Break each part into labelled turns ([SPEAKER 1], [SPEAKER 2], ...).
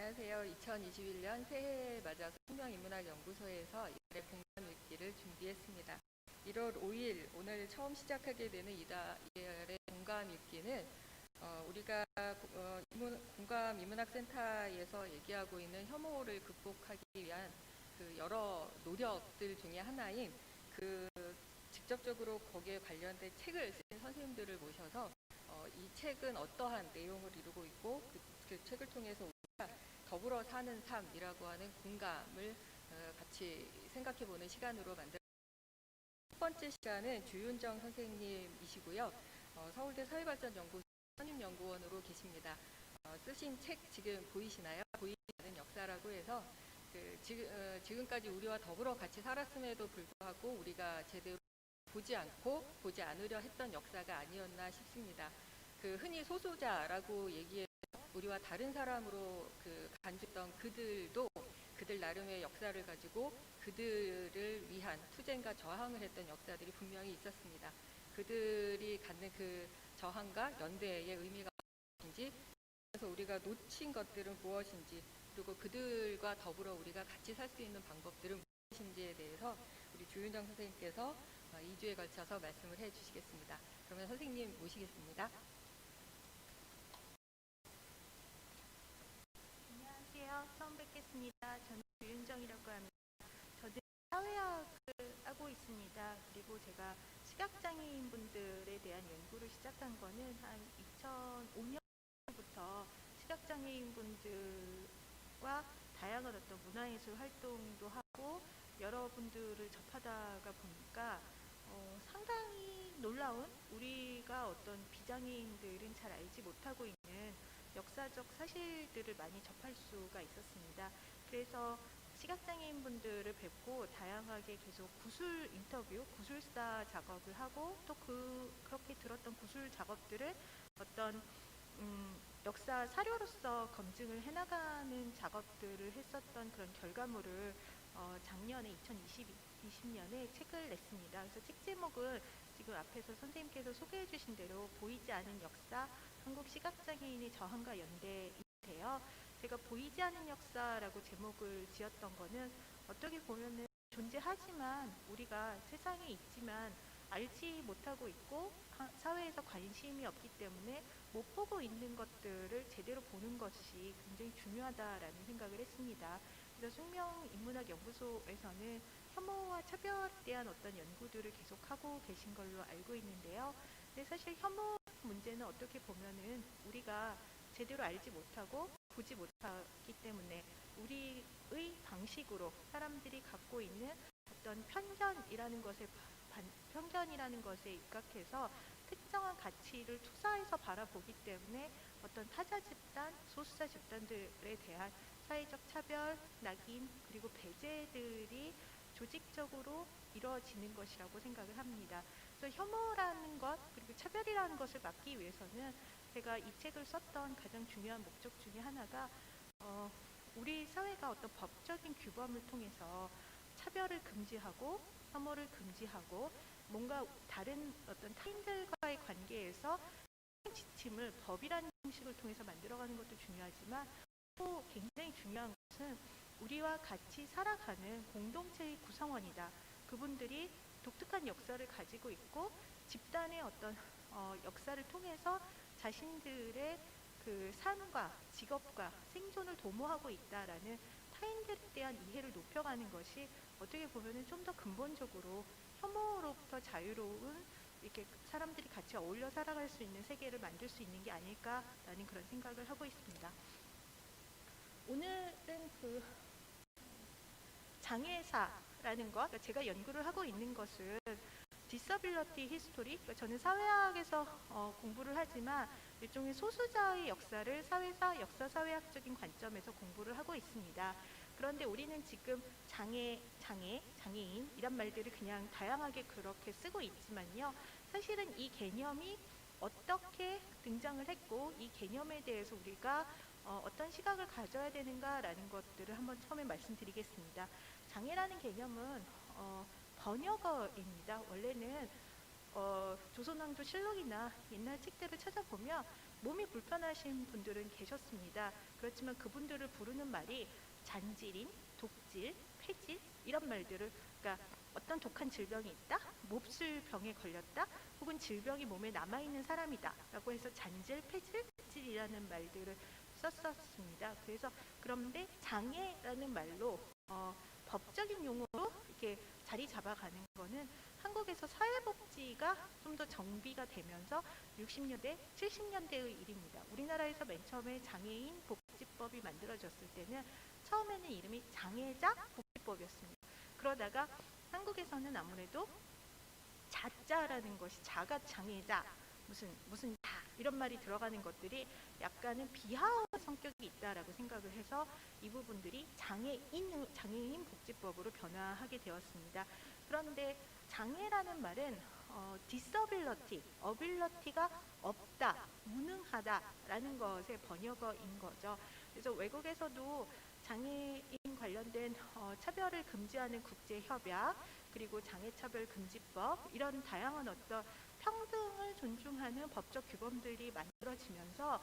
[SPEAKER 1] 안녕하세요. 2021년 새해에 맞아서 생명인문학연구소에서 1회 공감일기를 준비했습니다. 1월 5일 오늘 처음 시작하게 되는 이달의 공감일기는 우리가 공감인문학센터에서 얘기하고 있는 혐오를 극복하기 위한 그 여러 노력들 중에 하나인 직접적으로 거기에 관련된 책을 쓴 선생님들을 모셔서 이 책은 어떠한 내용을 이루고 있고 그 책을 통해서 우리가 더불어 사는 삶이라고 하는 공감을 같이 생각해보는 시간으로 만들었습니다. 첫 번째 시간은 주윤정 선생님이시고요. 서울대 사회발전연구소 선임연구원으로 계십니다. 쓰신 책 지금 보이시나요? 보이지 않는 역사라고 해서 지금까지 우리와 더불어 같이 살았음에도 불구하고 우리가 제대로 보지 않고 보지 않으려 했던 역사가 아니었나 싶습니다. 흔히 소수자라고 얘기해서 우리와 다른 사람으로 간주했던 그들도 그들 나름의 역사를 가지고 그들을 위한 투쟁과 저항을 했던 역사들이 분명히 있었습니다. 그들이 갖는 그 저항과 연대의 의미가 무엇인지, 그래서 우리가 놓친 것들은 무엇인지, 그리고 그들과 더불어 우리가 같이 살 수 있는 방법들은 무엇인지에 대해서 우리 주윤정 선생님께서 2주에 걸쳐서 말씀을 해주시겠습니다. 그러면 선생님 모시겠습니다.
[SPEAKER 2] 안녕하세요. 처음 뵙겠습니다. 저는 주윤정이라고 합니다. 저는 사회학을 하고 있습니다. 그리고 제가 시각장애인분들에 대한 연구를 시작한 거는 한 2005년부터 시각장애인분들과 다양한 어떤 문화예술 활동도 하고 여러분들을 접하다가 보니까 상당히 놀라운, 우리가 어떤 비장애인들은 잘 알지 못하고 있는 역사적 사실들을 많이 접할 수가 있었습니다. 그래서 시각장애인분들을 뵙고 다양하게 계속 구술 인터뷰, 구술사 작업을 하고 또 그렇게 들었던 구술 작업들을 어떤 역사 사료로서 검증을 해나가는 작업들을 했었던 그런 결과물을 작년에 2020년에 책을 냈습니다. 그래서 책 제목은 지금 앞에서 선생님께서 소개해 주신 대로 보이지 않는 역사, 한국 시각장애인의 저항과 연대인데요. 제가 보이지 않는 역사라고 제목을 지었던 거는 어떻게 보면은 존재하지만 우리가 세상에 있지만 알지 못하고 있고 사회에서 관심이 없기 때문에 못 보고 있는 것들을 제대로 보는 것이 굉장히 중요하다라는 생각을 했습니다. 그래서 생명인문학연구소에서는 혐오와 차별에 대한 어떤 연구들을 계속하고 계신 걸로 알고 있는데요. 근데 사실 혐오 문제는 어떻게 보면은 우리가 제대로 알지 못하고 보지 못하기 때문에 우리의 방식으로 사람들이 갖고 있는 어떤 편견이라는 것에 입각해서 특정한 가치를 투사해서 바라보기 때문에 어떤 타자 집단, 소수자 집단들에 대한 사회적 차별, 낙인, 그리고 배제들이 조직적으로 이루어지는 것이라고 생각을 합니다. 그래서 혐오라는 것, 그리고 차별이라는 것을 막기 위해서는 제가 이 책을 썼던 가장 중요한 목적 중에 하나가 우리 사회가 어떤 법적인 규범을 통해서 차별을 금지하고 혐오를 금지하고 뭔가 다른 어떤 타인들과의 관계에서 지침을 법이라는 형식을 통해서 만들어가는 것도 중요하지만 또 굉장히 중요한 것은 우리와 같이 살아가는 공동체의 구성원이다. 그분들이 독특한 역사를 가지고 있고 집단의 어떤 역사를 통해서 자신들의 그 삶과 직업과 생존을 도모하고 있다라는 타인들에 대한 이해를 높여가는 것이 어떻게 보면은 좀 더 근본적으로 혐오로부터 자유로운 이렇게 사람들이 같이 어울려 살아갈 수 있는 세계를 만들 수 있는 게 아닐까라는 그런 생각을 하고 있습니다. 오늘은 장애사라는 것, 그러니까 제가 연구를 하고 있는 것은 disability history, 그러니까 저는 사회학에서 공부를 하지만 일종의 소수자의 역사를 사회사, 역사사회학적인 관점에서 공부를 하고 있습니다. 그런데 우리는 지금 장애인 이란 말들을 그냥 다양하게 그렇게 쓰고 있지만요. 사실은 이 개념이 어떻게 등장을 했고 이 개념에 대해서 우리가 어떤 시각을 가져야 되는가라는 것들을 한번 처음에 말씀드리겠습니다. 장애라는 개념은 번역어입니다. 원래는 조선왕조 실록이나 옛날 책들을 찾아보면 몸이 불편하신 분들은 계셨습니다. 그렇지만 그분들을 부르는 말이 잔질인, 독질, 폐질 이런 말들을, 그러니까 어떤 독한 질병이 있다, 몹쓸 병에 걸렸다, 혹은 질병이 몸에 남아있는 사람이다 라고 해서 잔질, 폐질, 폐질이라는 말들을 썼었습니다. 그래서 그런데 장애라는 말로 법적인 용어로 이렇게 자리 잡아가는 거는 한국에서 사회복지가 좀 더 정비가 되면서 60년대, 70년대의 일입니다. 우리나라에서 맨 처음에 장애인 복지법이 만들어졌을 때는 처음에는 이름이 장애자 복지법이었습니다. 그러다가 한국에서는 아무래도 자자라는 것이, 자가 장애자, 무슨 자 이런 말이 들어가는 것들이 약간은 비하한 성격이 있다라고 생각을 해서 이 부분들이 장애인 복지법으로 변화하게 되었습니다. 그런데 장애라는 말은 disability, ability가 없다, 무능하다라는 것의 번역어인 거죠. 그래서 외국에서도 장애인 관련된 차별을 금지하는 국제협약, 그리고 장애차별금지법, 이런 다양한 어떤 평등을 존중하는 법적 규범들이 만들어지면서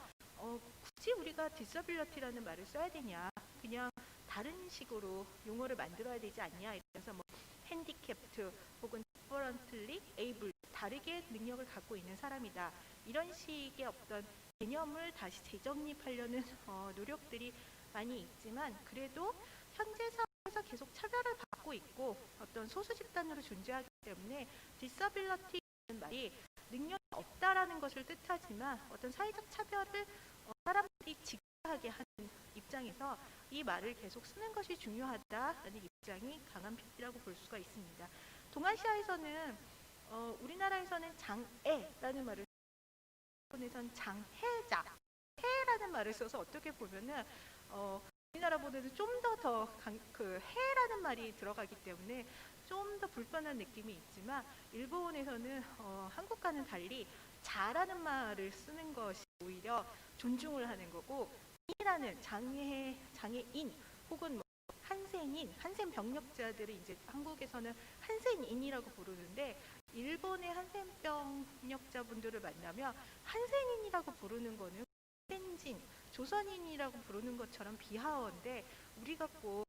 [SPEAKER 2] 굳이 우리가 disability라는 말을 써야 되냐, 그냥 다른 식으로 용어를 만들어야 되지 않냐, 그래서 뭐 handicapped 혹은 differently able, 다르게 능력을 갖고 있는 사람이다, 이런 식의 어떤 개념을 다시 재정립하려는 노력들이 많이 있지만, 그래도 현재 사회에서 계속 차별을 받고 있고 어떤 소수 집단으로 존재하기 때문에 disability라는 말이 능력이 없다라는 것을 뜻하지만 어떤 사회적 차별을 사람들이 직하게 하는 입장에서 이 말을 계속 쓰는 것이 중요하다라는 입장이 강한 편이라고 볼 수가 있습니다. 동아시아에서는 우리나라에서는 장애라는 말을, 일본에서는 장해자, 해라는 말을 써서 어떻게 보면은 우리나라보다도 좀 더 그 해라는 말이 들어가기 때문에 좀 더 불편한 느낌이 있지만, 일본에서는 한국과는 달리 자라는 말을 쓰는 것이 오히려 존중을 하는 거고, 인이라는 장애인 혹은 뭐 한센 병력자들을 이제 한국에서는 한센인이라고 부르는데, 일본의 한센 병력자분들을 만나면 한센인이라고 부르는 거는 한센진, 조선인이라고 부르는 것처럼 비하어인데 우리가 꼭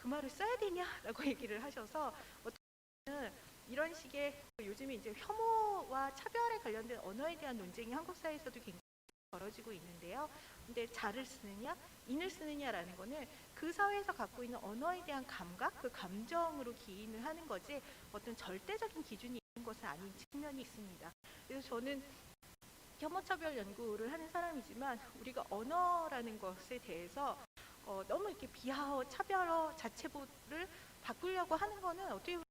[SPEAKER 2] 그 말을 써야 되냐라고 얘기를 하셔서, 어떻게는 이런 식의 요즘에 이제 혐오와 차별에 관련된 언어에 대한 논쟁이 한국 사회에서도 굉장히 벌어지고 있는데요. 근데 자를 쓰느냐, 인을 쓰느냐라는 거는 그 사회에서 갖고 있는 언어에 대한 감각, 그 감정으로 기인을 하는 거지 어떤 절대적인 기준이 있는 것은 아닌 측면이 있습니다. 그래서 저는 혐오차별 연구를 하는 사람이지만 우리가 언어라는 것에 대해서 너무 이렇게 비하어, 차별어, 자체보를 바꾸려고 하는 거는 어떻게 보면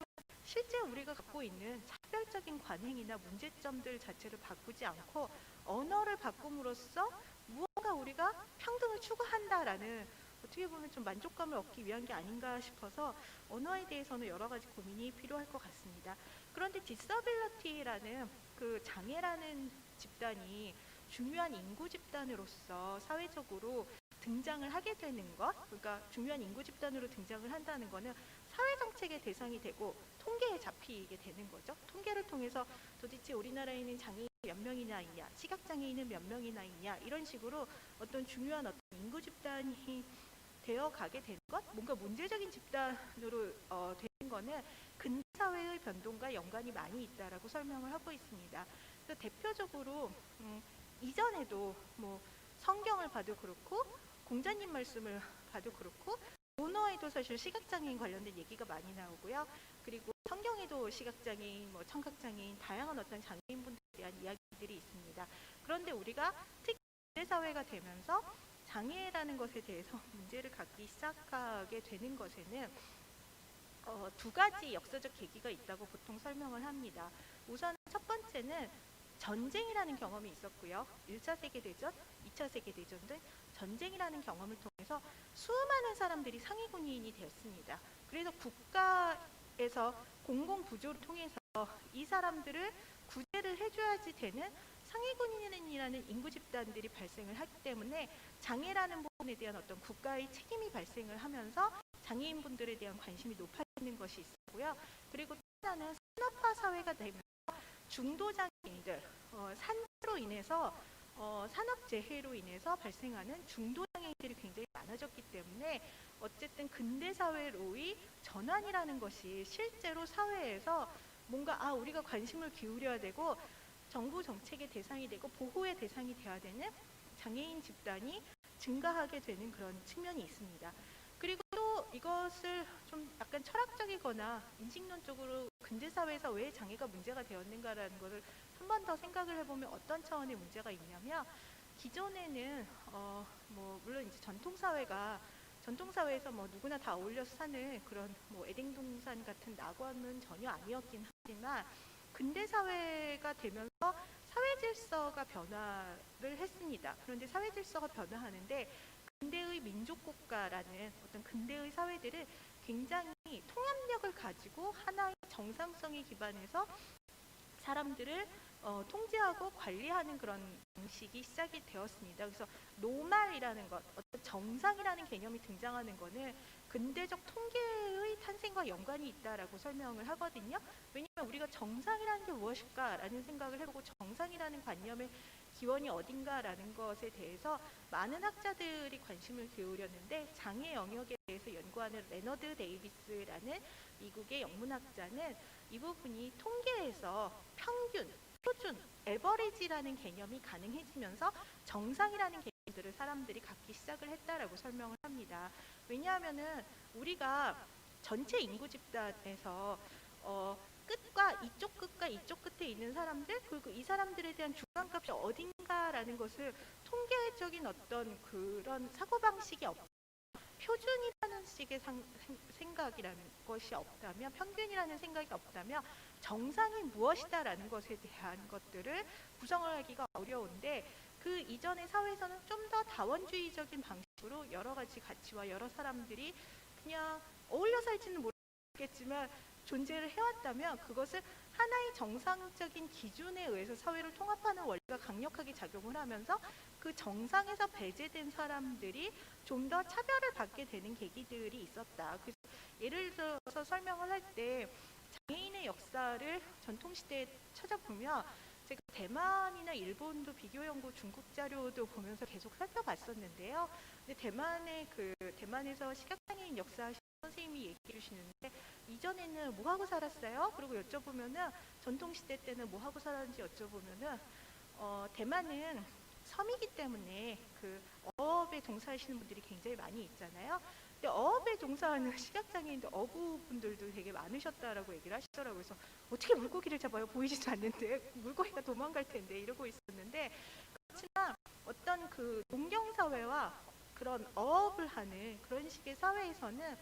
[SPEAKER 2] 실제 우리가 갖고 있는 차별적인 관행이나 문제점들 자체를 바꾸지 않고 언어를 바꿈으로써 무언가 우리가 평등을 추구한다라는, 어떻게 보면 좀 만족감을 얻기 위한 게 아닌가 싶어서 언어에 대해서는 여러 가지 고민이 필요할 것 같습니다. 그런데 disability라는 그 장애라는 집단이 중요한 인구 집단으로서 사회적으로 등장을 하게 되는 것, 그러니까 중요한 인구 집단으로 등장을 한다는 것은 사회정책의 대상이 되고 통계에 잡히게 되는 거죠. 통계를 통해서 도대체 우리나라에는 장애인이 몇 명이나 있냐, 시각장애인은 몇 명이나 있냐, 이런 식으로 어떤 중요한 어떤 인구 집단이 되어가게 되는 것, 뭔가 문제적인 집단으로 되는 것은 근사회의 변동과 연관이 많이 있다라고 설명을 하고 있습니다. 그래서 대표적으로 이전에도 뭐 성경을 봐도 그렇고 공자님 말씀을 봐도 그렇고 논어에도 사실 시각장애인 관련된 얘기가 많이 나오고요. 그리고 성경에도 시각장애인, 뭐 청각장애인, 다양한 어떤 장애인분들에 대한 이야기들이 있습니다. 그런데 우리가 특히 현대사회가 되면서 장애라는 것에 대해서 문제를 갖기 시작하게 되는 것에는 두 가지 역사적 계기가 있다고 보통 설명을 합니다. 우선 첫 번째는 전쟁이라는 경험이 있었고요. 1차 세계대전, 2차 세계대전 등 전쟁이라는 경험을 통해서 수많은 사람들이 상위군인이 되었습니다. 그래서 국가에서 공공부조를 통해서 이 사람들을 구제를 해줘야지 되는 상위군인이라는 인구 집단들이 발생을 하기 때문에 장애라는 부분에 대한 어떤 국가의 책임이 발생을 하면서 장애인분들에 대한 관심이 높아지는 것이 있었고요. 그리고 또 하나는 산업화 사회가 되면서 중도 장애인들, 산재로 인해서 산업재해로 인해서 발생하는 중도장애인들이 굉장히 많아졌기 때문에 어쨌든 근대사회로의 전환이라는 것이 실제로 사회에서 뭔가 우리가 관심을 기울여야 되고 정부 정책의 대상이 되고 보호의 대상이 되어야 되는 장애인 집단이 증가하게 되는 그런 측면이 있습니다. 그리고 또 이것을 좀 약간 철학적이거나 인식론적으로 근대사회에서 왜 장애가 문제가 되었는가라는 것을 한 번 더 생각을 해보면 어떤 차원의 문제가 있냐면 기존에는 물론 이제 전통사회에서 뭐 누구나 다 어울려서 사는 그런 뭐 에댕동산 같은 낙원은 전혀 아니었긴 하지만 근대 사회가 되면서 사회 질서가 변화를 했습니다. 그런데 사회 질서가 변화하는데 근대의 민족국가라는 어떤 근대의 사회들은 굉장히 통합력을 가지고 하나의 정상성에 기반해서 사람들을 통제하고 관리하는 그런 방식이 시작이 되었습니다. 그래서 노말이라는 것, 어떤 정상이라는 개념이 등장하는 것은 근대적 통계의 탄생과 연관이 있다라고 설명을 하거든요. 왜냐하면 우리가 정상이라는 게 무엇일까라는 생각을 해보고 정상이라는 관념의 기원이 어딘가라는 것에 대해서 많은 학자들이 관심을 기울였는데 장애 영역에 대해서 연구하는 레너드 데이비스라는 미국의 영문학자는 이 부분이 통계에서 평균, 표준, 에버리지라는 개념이 가능해지면서 정상이라는 개념들을 사람들이 갖기 시작을 했다라고 설명을 합니다. 왜냐하면은 우리가 전체 인구 집단에서 끝과 이쪽 끝에 있는 사람들 그리고 이 사람들에 대한 중간값이 어딘가라는 것을 통계적인 어떤 그런 사고방식이 표준이라는 식의 생각이라는 것이 없다면 평균이라는 생각이 없다면 정상이 무엇이다라는 것에 대한 것들을 구성을 하기가 어려운데 그 이전의 사회에서는 좀 더 다원주의적인 방식으로 여러 가지 가치와 여러 사람들이 그냥 어울려 살지는 모르겠지만 존재를 해왔다면 그것을 하나의 정상적인 기준에 의해서 사회를 통합하는 원리가 강력하게 작용을 하면서 그 정상에서 배제된 사람들이 좀 더 차별을 받게 되는 계기들이 있었다. 그래서 예를 들어서 설명을 할 때 장애인의 역사를 전통시대에 찾아보면 제가 대만이나 일본도 비교 연구 중국 자료도 보면서 계속 살펴봤었는데요. 근데 대만에서 시각장애인 역사 선생님이 얘기해 주시는데 이전에는 뭐 하고 살았어요? 그리고 여쭤보면은 전통시대 때는 뭐 하고 살았는지 여쭤보면은 대만은 섬이기 때문에 그 어업에 종사하시는 분들이 굉장히 많이 있잖아요. 근데 어업에 종사하는 시각장애인들 어부분들도 되게 많으셨다라고 얘기를 하시더라고요. 그래서 어떻게 물고기를 잡아요? 보이지도 않는데 물고기가 도망갈 텐데 이러고 있었는데 그렇지만 어떤 그 농경사회와 그런 어업을 하는 그런 식의 사회에서는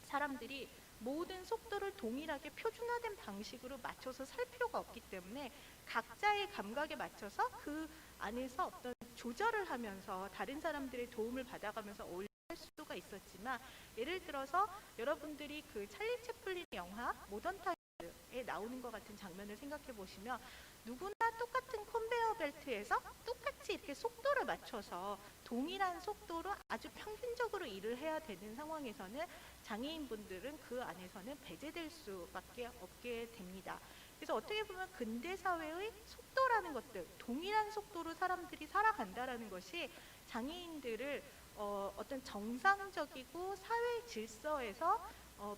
[SPEAKER 2] 사람들이 모든 속도를 동일하게 표준화된 방식으로 맞춰서 살 필요가 없기 때문에 각자의 감각에 맞춰서 그 안에서 어떤 조절을 하면서 다른 사람들의 도움을 받아가면서 어울릴 수가 있었지만 예를 들어서 여러분들이 그 찰리 채플린의 영화 모던 타임즈에 나오는 것 같은 장면을 생각해 보시면 누구나 똑같은 컨베이어 벨트에서 똑같이 이렇게 속도를 맞춰서 동일한 속도로 아주 평균적으로 일을 해야 되는 상황에서는 장애인분들은 그 안에서는 배제될 수밖에 없게 됩니다. 그래서 어떻게 보면 근대사회의 속도라는 것들, 동일한 속도로 사람들이 살아간다라는 것이 장애인들을 어떤 정상적이고 사회 질서에서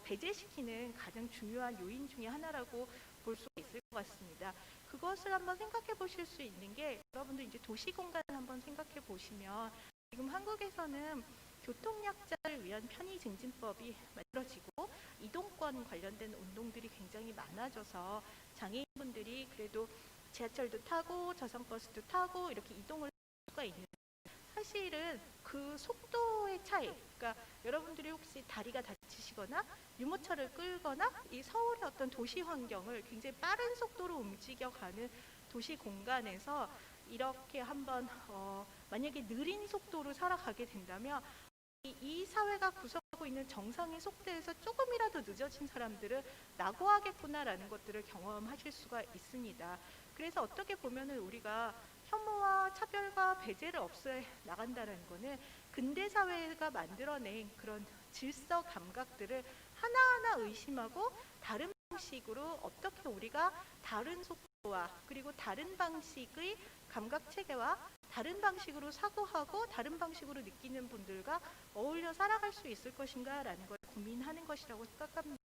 [SPEAKER 2] 배제시키는 가장 중요한 요인 중에 하나라고 볼 수 있을 것 같습니다. 그것을 한번 생각해 보실 수 있는 게 여러분들 이제 도시공간을 한번 생각해 보시면 지금 한국에서는 교통약자를 위한 편의증진법이 만들어지고 이동권 관련된 운동들이 굉장히 많아져서 장애인분들이 그래도 지하철도 타고 저상버스도 타고 이렇게 이동을 할 수가 있는 사실은 그 속도의 차이, 그러니까 여러분들이 혹시 다리가 다치시거나 유모차를 끌거나 이 서울의 어떤 도시 환경을 굉장히 빠른 속도로 움직여가는 도시 공간에서 이렇게 한번 만약에 느린 속도로 살아가게 된다면 이 사회가 구성하고 있는 정상의 속도에서 조금이라도 늦어진 사람들은 낙오하겠구나라는 것들을 경험하실 수가 있습니다. 그래서 어떻게 보면은 우리가 혐오와 차별과 배제를 없애 나간다는 것은 근대 사회가 만들어낸 그런 질서 감각들을 하나하나 의심하고 다른 방식으로 어떻게 우리가 다른 속 와 그리고 다른 방식의 감각 체계와 다른 방식으로 사고하고 다른 방식으로 느끼는 분들과 어울려 살아갈 수 있을 것인가라는 걸 고민하는 것이라고 생각합니다.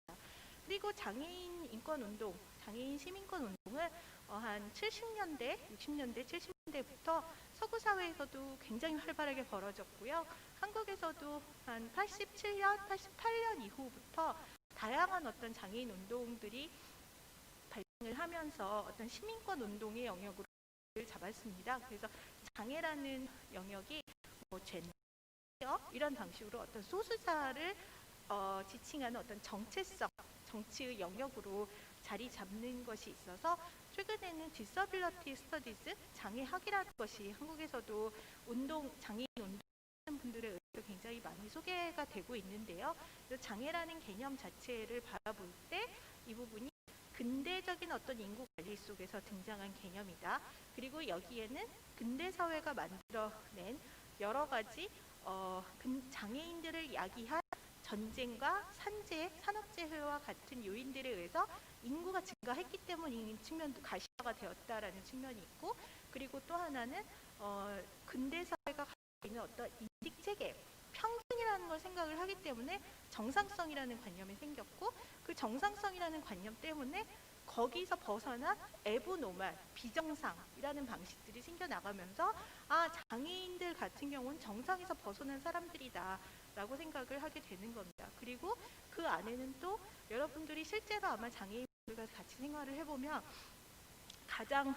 [SPEAKER 2] 그리고 장애인 인권 운동, 장애인 시민권 운동을 한 70년대, 60년대, 70년대부터 서구 사회에서도 굉장히 활발하게 벌어졌고요. 한국에서도 한 87년, 88년 이후부터 다양한 어떤 장애인 운동들이 발생을 하면서 어떤 시민권 운동의 영역으로 잡았습니다. 그래서 장애라는 영역이 젠더 이런 방식으로 어떤 소수자를 지칭하는 어떤 정체성, 정치의 영역으로 자리 잡는 것이 있어서 최근에는 Disability Studies, 장애학이라는 것이 한국에서도 장애인 운동하는 분들에 의해서 굉장히 많이 소개가 되고 있는데요. 장애라는 개념 자체를 바라볼 때 이 부분이 근대적인 어떤 인구 관리 속에서 등장한 개념이다. 그리고 여기에는 근대 사회가 만들어낸 여러 가지 장애인들을 야기한 전쟁과 산재, 산업재해와 같은 요인들에 의해서 인구가 증가했기 때문인 측면도 가시화가 되었다라는 측면이 있고, 그리고 또 하나는 근대 사회가 가지고 있는 어떤 인식 체계, 평등이라는 걸 생각을 하기 때문에 정상성이라는 관념이 생겼고, 그 정상성이라는 관념 때문에 거기서 벗어난 에브노멀, 비정상이라는 방식들이 생겨나가면서 장애인들 같은 경우는 정상에서 벗어난 사람들이다 라고 생각을 하게 되는 겁니다. 그리고 그 안에는 또 여러분들이 실제로 아마 장애인들과 같이 생활을 해보면 가장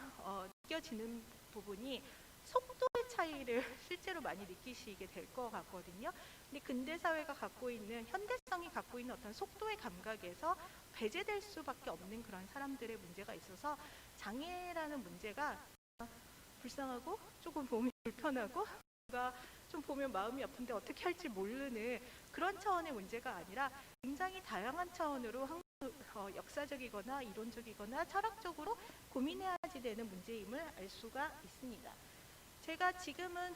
[SPEAKER 2] 느껴지는 부분이 속도의 차이를 실제로 많이 느끼시게 될 것 같거든요. 근데 근대 사회가 갖고 있는, 현대성이 갖고 있는 어떤 속도의 감각에서 배제될 수밖에 없는 그런 사람들의 문제가 있어서 장애라는 문제가 불쌍하고 조금 보면 불편하고 뭔가 좀 보면 마음이 아픈데 어떻게 할지 모르는 그런 차원의 문제가 아니라 굉장히 다양한 차원으로 역사적이거나 이론적이거나 철학적으로 고민해야지 되는 문제임을 알 수가 있습니다. 제가 지금은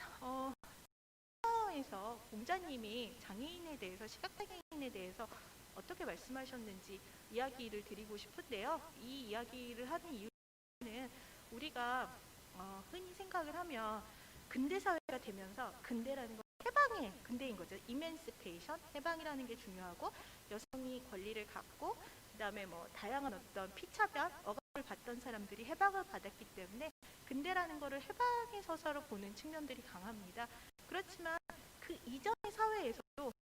[SPEAKER 2] 에서 공자님이 장애인에 대해서, 시각장애인에 대해서 어떻게 말씀하셨는지 이야기를 드리고 싶은데요. 이 이야기를 하는 이유는 우리가 흔히 생각을 하면 근대 사회가 되면서, 근대라는 건 해방의 근대인 거죠. 이맨시페이션, 해방이라는 게 중요하고, 여성이 권리를 갖고, 그다음에 다양한 어떤 피차별, 억압을 받던 사람들이 해방을 받았기 때문에 근대라는 거를 해방의 서사로 보는 측면들이 강합니다. 그렇지만 그 이전의 사회에서도,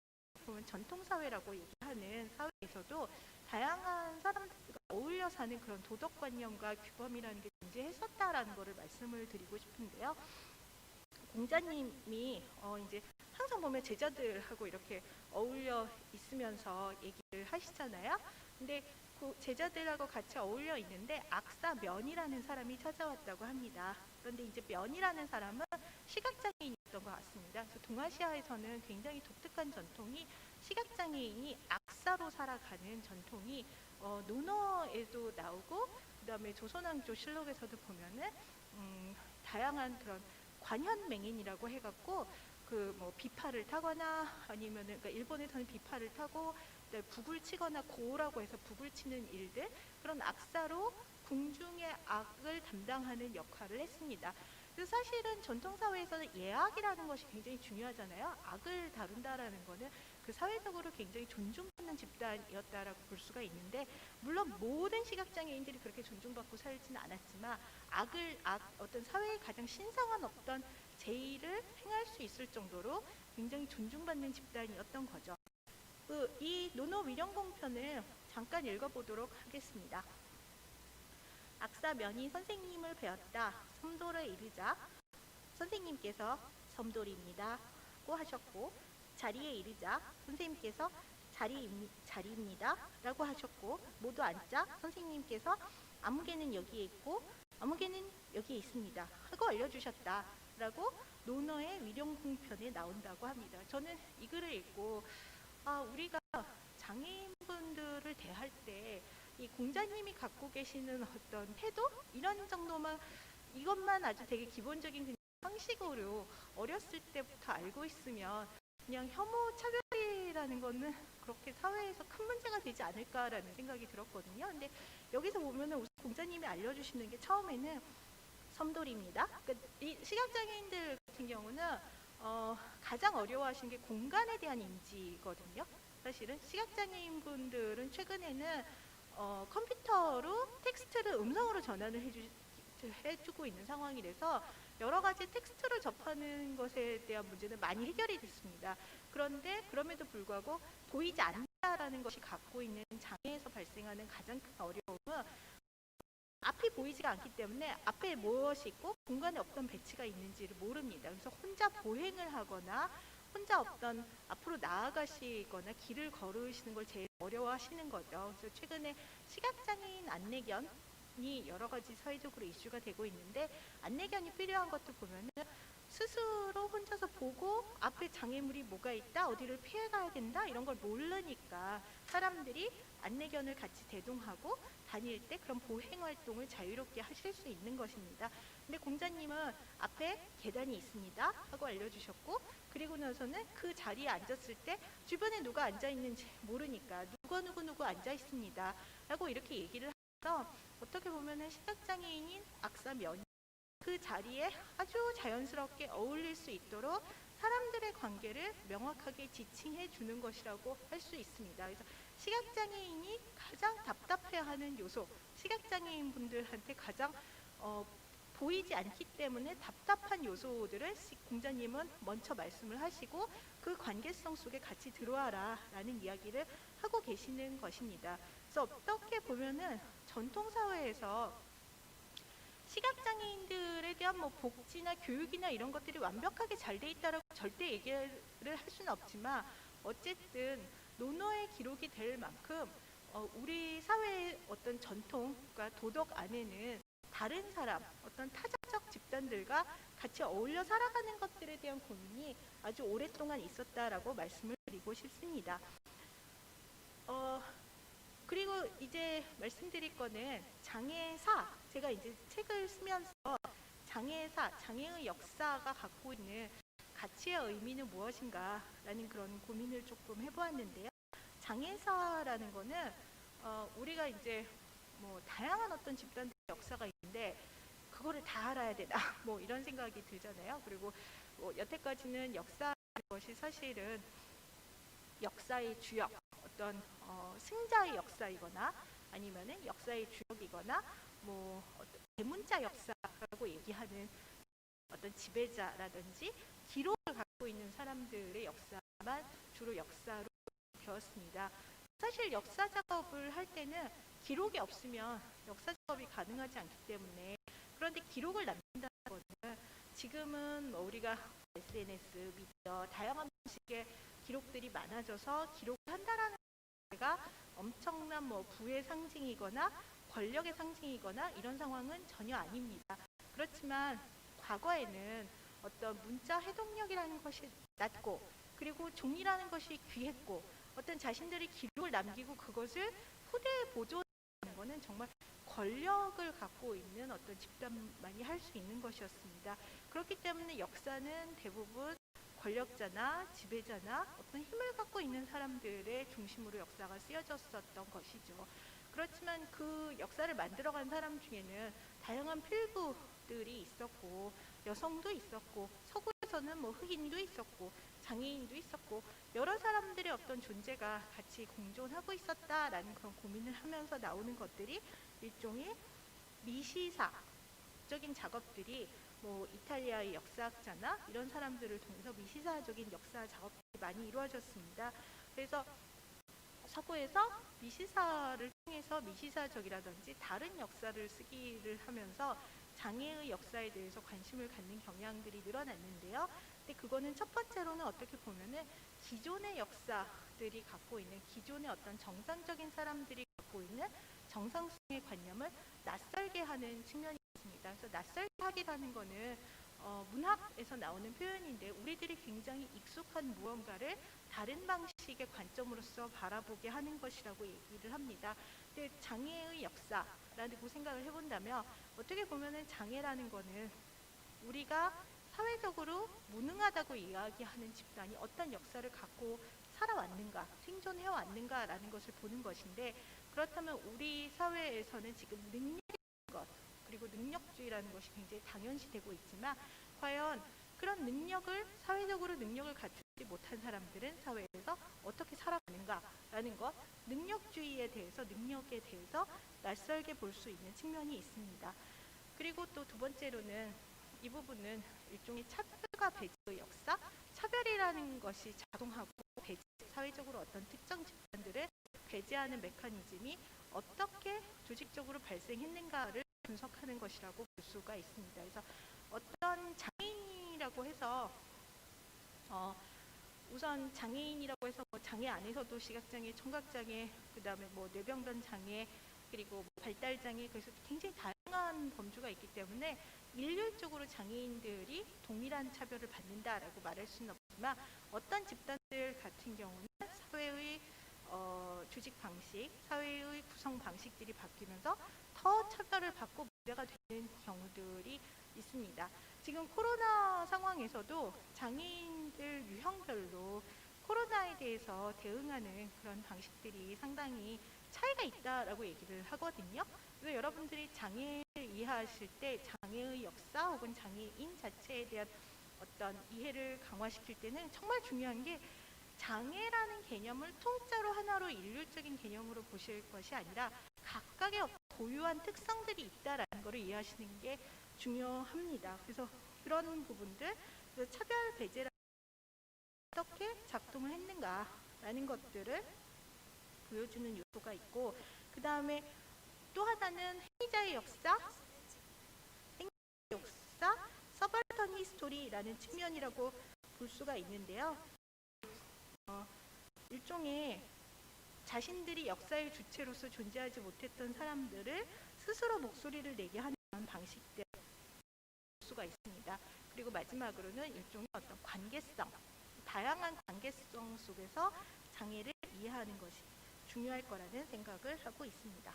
[SPEAKER 2] 보면 전통 사회라고 얘기하는 사회에서도 다양한 사람들과 어울려 사는 그런 도덕관념과 규범이라는 게 존재했었다라는 것을 말씀을 드리고 싶은데요. 공자님이 이제 항상 보면 제자들하고 이렇게 어울려 있으면서 얘기를 하시잖아요. 근데 그 제자들하고 같이 어울려 있는데 악사면이라는 사람이 찾아왔다고 합니다. 그런데 이제 면이라는 사람은 시각장애인이었던 것 같습니다. 그래서 동아시아에서는 굉장히 독특한 전통이, 시각장애인이 악사로 살아가는 전통이 논어에도 나오고, 그 다음에 조선왕조 실록에서도 보면은 다양한 그런 관현맹인이라고 해갖고 비파를 타거나 아니면은, 그러니까 일본에서는 비파를 타고 북을 치거나 고라고 해서 북을 치는 일들, 그런 악사로 궁중의 악을 담당하는 역할을 했습니다. 그래서 사실은 전통사회에서는 예악이라는 것이 굉장히 중요하잖아요. 악을 다룬다라는 것은 그 사회적으로 굉장히 존중받는 집단이었다라고 볼 수가 있는데, 물론 모든 시각장애인들이 그렇게 존중받고 살지는 않았지만 어떤 사회의 가장 신성한 어떤 제의를 행할 수 있을 정도로 굉장히 존중받는 집단이었던 거죠. 이 논어위령공편을 잠깐 읽어보도록 하겠습니다. 악사면이 선생님을 배웠다. 섬돌에 이르자 선생님께서 섬돌입니다고 하셨고, 자리에 이르자 선생님께서 자리입니다 라고 하셨고, 모두 앉자 선생님께서 아무개는 여기에 있고 아무개는 여기에 있습니다 하고 알려주셨다 라고 논어의 위령공편에 나온다고 합니다. 저는 이 글을 읽고 우리가 장애인분들을 대할 때 이 공자님이 갖고 계시는 어떤 태도, 이런 정도만, 이것만 아주 되게 기본적인 그냥 상식으로 어렸을 때부터 알고 있으면 그냥 혐오 차별이라는 거는 그렇게 사회에서 큰 문제가 되지 않을까라는 생각이 들었거든요. 근데 여기서 보면은 공자님이 알려주시는 게 처음에는 섬돌이입니다. 그러니까 이 시각장애인들 같은 경우는 가장 어려워하시는 게 공간에 대한 인지거든요. 사실은 시각장애인 분들은 최근에는 컴퓨터로 텍스트를 음성으로 전환을 해주고 있는 상황이라서 여러 가지 텍스트를 접하는 것에 대한 문제는 많이 해결이 됐습니다. 그런데 그럼에도 불구하고 보이지 않는다라는 것이 갖고 있는 장애에서 발생하는 가장 큰 어려움은 앞이 보이지가 않기 때문에 앞에 무엇이 있고 공간에 어떤 배치가 있는지를 모릅니다. 그래서 혼자 보행을 하거나 혼자 어떤 앞으로 나아가시거나 길을 걸으시는 걸 제일 어려워하시는 거죠. 그래서 최근에 시각장애인 안내견이 여러 가지 사회적으로 이슈가 되고 있는데, 안내견이 필요한 것도 보면은 스스로 혼자서 보고 앞에 장애물이 뭐가 있다, 어디를 피해 가야 된다, 이런 걸 모르니까 사람들이 안내견을 같이 대동하고 다닐 때 그런 보행 활동을 자유롭게 하실 수 있는 것입니다. 근데 공자님은 앞에 계단이 있습니다 하고 알려주셨고, 그리고 나서는 그 자리에 앉았을 때 주변에 누가 앉아 있는지 모르니까 누구 앉아 있습니다 라고 이렇게 얘기를 해서, 어떻게 보면은 시각장애인인 악사면 그 자리에 아주 자연스럽게 어울릴 수 있도록 사람들의 관계를 명확하게 지칭해 주는 것이라고 할 수 있습니다. 그래서 시각장애인이 가장 답답해하는 요소, 시각장애인 분들한테 가장 보이지 않기 때문에 답답한 요소들을 공자님은 먼저 말씀을 하시고 그 관계성 속에 같이 들어와라 라는 이야기를 하고 계시는 것입니다. 그래서 어떻게 보면은 전통사회에서 시각장애인들에 대한 복지나 교육이나 이런 것들이 완벽하게 잘 돼 있다라고 절대 얘기를 할 수는 없지만, 어쨌든 논어의 기록이 될 만큼 우리 사회의 어떤 전통과 도덕 안에는 다른 사람, 어떤 타자적 집단들과 같이 어울려 살아가는 것들에 대한 고민이 아주 오랫동안 있었다라고 말씀을 드리고 싶습니다. 그리고 이제 말씀드릴 거는 장애사, 제가 이제 책을 쓰면서 장애사, 장애의 역사가 갖고 있는 가치의 의미는 무엇인가 라는 그런 고민을 조금 해보았는데요. 장애사라는 거는 우리가 이제 다양한 어떤 집단들의 역사가 있는데 그거를 다 알아야 되나 이런 생각이 들잖아요. 그리고 여태까지는 역사라는 것이 사실은 역사의 주역, 어떤 승자의 역사이거나 아니면은 역사의 주역이거나 어떤 대문자 역사라고 얘기하는 어떤 지배자라든지 기록을 갖고 있는 사람들의 역사만 주로 역사로 배웠습니다. 사실 역사 작업을 할 때는 기록이 없으면 역사 작업이 가능하지 않기 때문에, 그런데 기록을 남긴다는 것은 지금은 우리가 SNS, 미디어, 다양한 방식의 기록들이 많아져서 기록을 한다라는 가 엄청난 부의 상징이거나 권력의 상징이거나 이런 상황은 전혀 아닙니다. 그렇지만 과거에는 어떤 문자 해독력이라는 것이 낮고, 그리고 종이라는 것이 귀했고, 어떤 자신들이 기록을 남기고 그것을 후대에 보존하는 것은 정말 권력을 갖고 있는 어떤 집단만이 할 수 있는 것이었습니다. 그렇기 때문에 역사는 대부분 권력자나 지배자나 어떤 힘을 갖고 있는 사람들의 중심으로 역사가 쓰여졌었던 것이죠. 그렇지만 그 역사를 만들어간 사람 중에는 다양한 필부들이 있었고, 여성도 있었고, 서구에서는 흑인도 있었고, 장애인도 있었고, 여러 사람들의 어떤 존재가 같이 공존하고 있었다라는 그런 고민을 하면서 나오는 것들이 일종의 미시사적인 작업들이 이탈리아의 역사학자나 이런 사람들을 통해서 미시사적인 역사 작업들이 많이 이루어졌습니다. 그래서 서구에서 미시사를 통해서 미시사적이라든지 다른 역사를 쓰기를 하면서 장애의 역사에 대해서 관심을 갖는 경향들이 늘어났는데요. 근데 그거는 첫 번째로는 어떻게 보면은 기존의 역사들이 갖고 있는, 기존의 어떤 정상적인 사람들이 갖고 있는 정상성의 관념을 낯설게 하는 측면이 있습니다. 그래서 낯설게 하기라는 거는 문학에서 나오는 표현인데, 우리들이 굉장히 익숙한 무언가를 다른 방식의 관점으로서 바라보게 하는 것이라고 얘기를 합니다. 근데 장애의 역사라고 생각을 해본다면, 어떻게 보면은 장애라는 거는 우리가 사회적으로 무능하다고 이야기하는 집단이 어떤 역사를 갖고 살아왔는가, 생존해왔는가라는 것을 보는 것인데, 그렇다면 우리 사회에서는 지금 능력이 것, 그리고 능력주의라는 것이 굉장히 당연시되고 있지만 과연 그런 능력을, 사회적으로 능력을 갖추지 못한 사람들은 사회에서 어떻게 살아가는가라는 것, 능력주의에 대해서, 능력에 대해서 낯설게 볼 수 있는 측면이 있습니다. 그리고 또 두 번째로는 이 부분은 일종의 차별과 배제의 역사, 차별이라는 것이 작동하고 배제, 사회적으로 어떤 특정 집단들을 배제하는 메커니즘이 어떻게 조직적으로 발생했는가를 분석하는 것이라고 볼 수가 있습니다. 그래서 어떤 장애인이라고 해서 우선 장애인이라고 해서 뭐 장애 안에서도 시각장애, 청각장애, 그다음에 뭐 뇌병변 장애, 그리고 뭐 발달장애, 그래서 굉장히 다양한 범주가 있기 때문에 일률적으로 장애인들이 동일한 차별을 받는다라고 말할 수는 없지만 어떤 집단들 같은 경우는 사회의 조직 방식, 사회의 구성 방식들이 바뀌면서 더 차별을 받고 문제가 되는 경우들이 있습니다. 지금 코로나 상황에서도 장애인들 유형별로 코로나에 대해서 대응하는 그런 방식들이 상당히 차이가 있다라고 얘기를 하거든요. 그래서 여러분들이 장애를 이해하실 때 장애의 역사 혹은 장애인 자체에 대한 어떤 이해를 강화시킬 때는 정말 중요한 게 장애라는 개념을 통째로 하나로 일률적인 개념으로 보실 것이 아니라 각각의 고유한 특성들이 있다라는 것을 이해하시는 게 중요합니다. 그래서 그런 부분들, 차별 배제가 어떻게 작동을 했는가라는 것들을 보여주는 요소가 있고, 그 다음에 또 하나는 행위자의 역사, 서벌턴 히스토리라는 측면이라고 볼 수가 있는데요. 일종의 자신들이 역사의 주체로서 존재하지 못했던 사람들을 스스로 목소리를 내게 하는 방식들 볼 수가 있습니다. 그리고 마지막으로는 일종의 어떤 관계성, 다양한 관계성 속에서 장애를 이해하는 것이 중요할 거라는 생각을 하고 있습니다.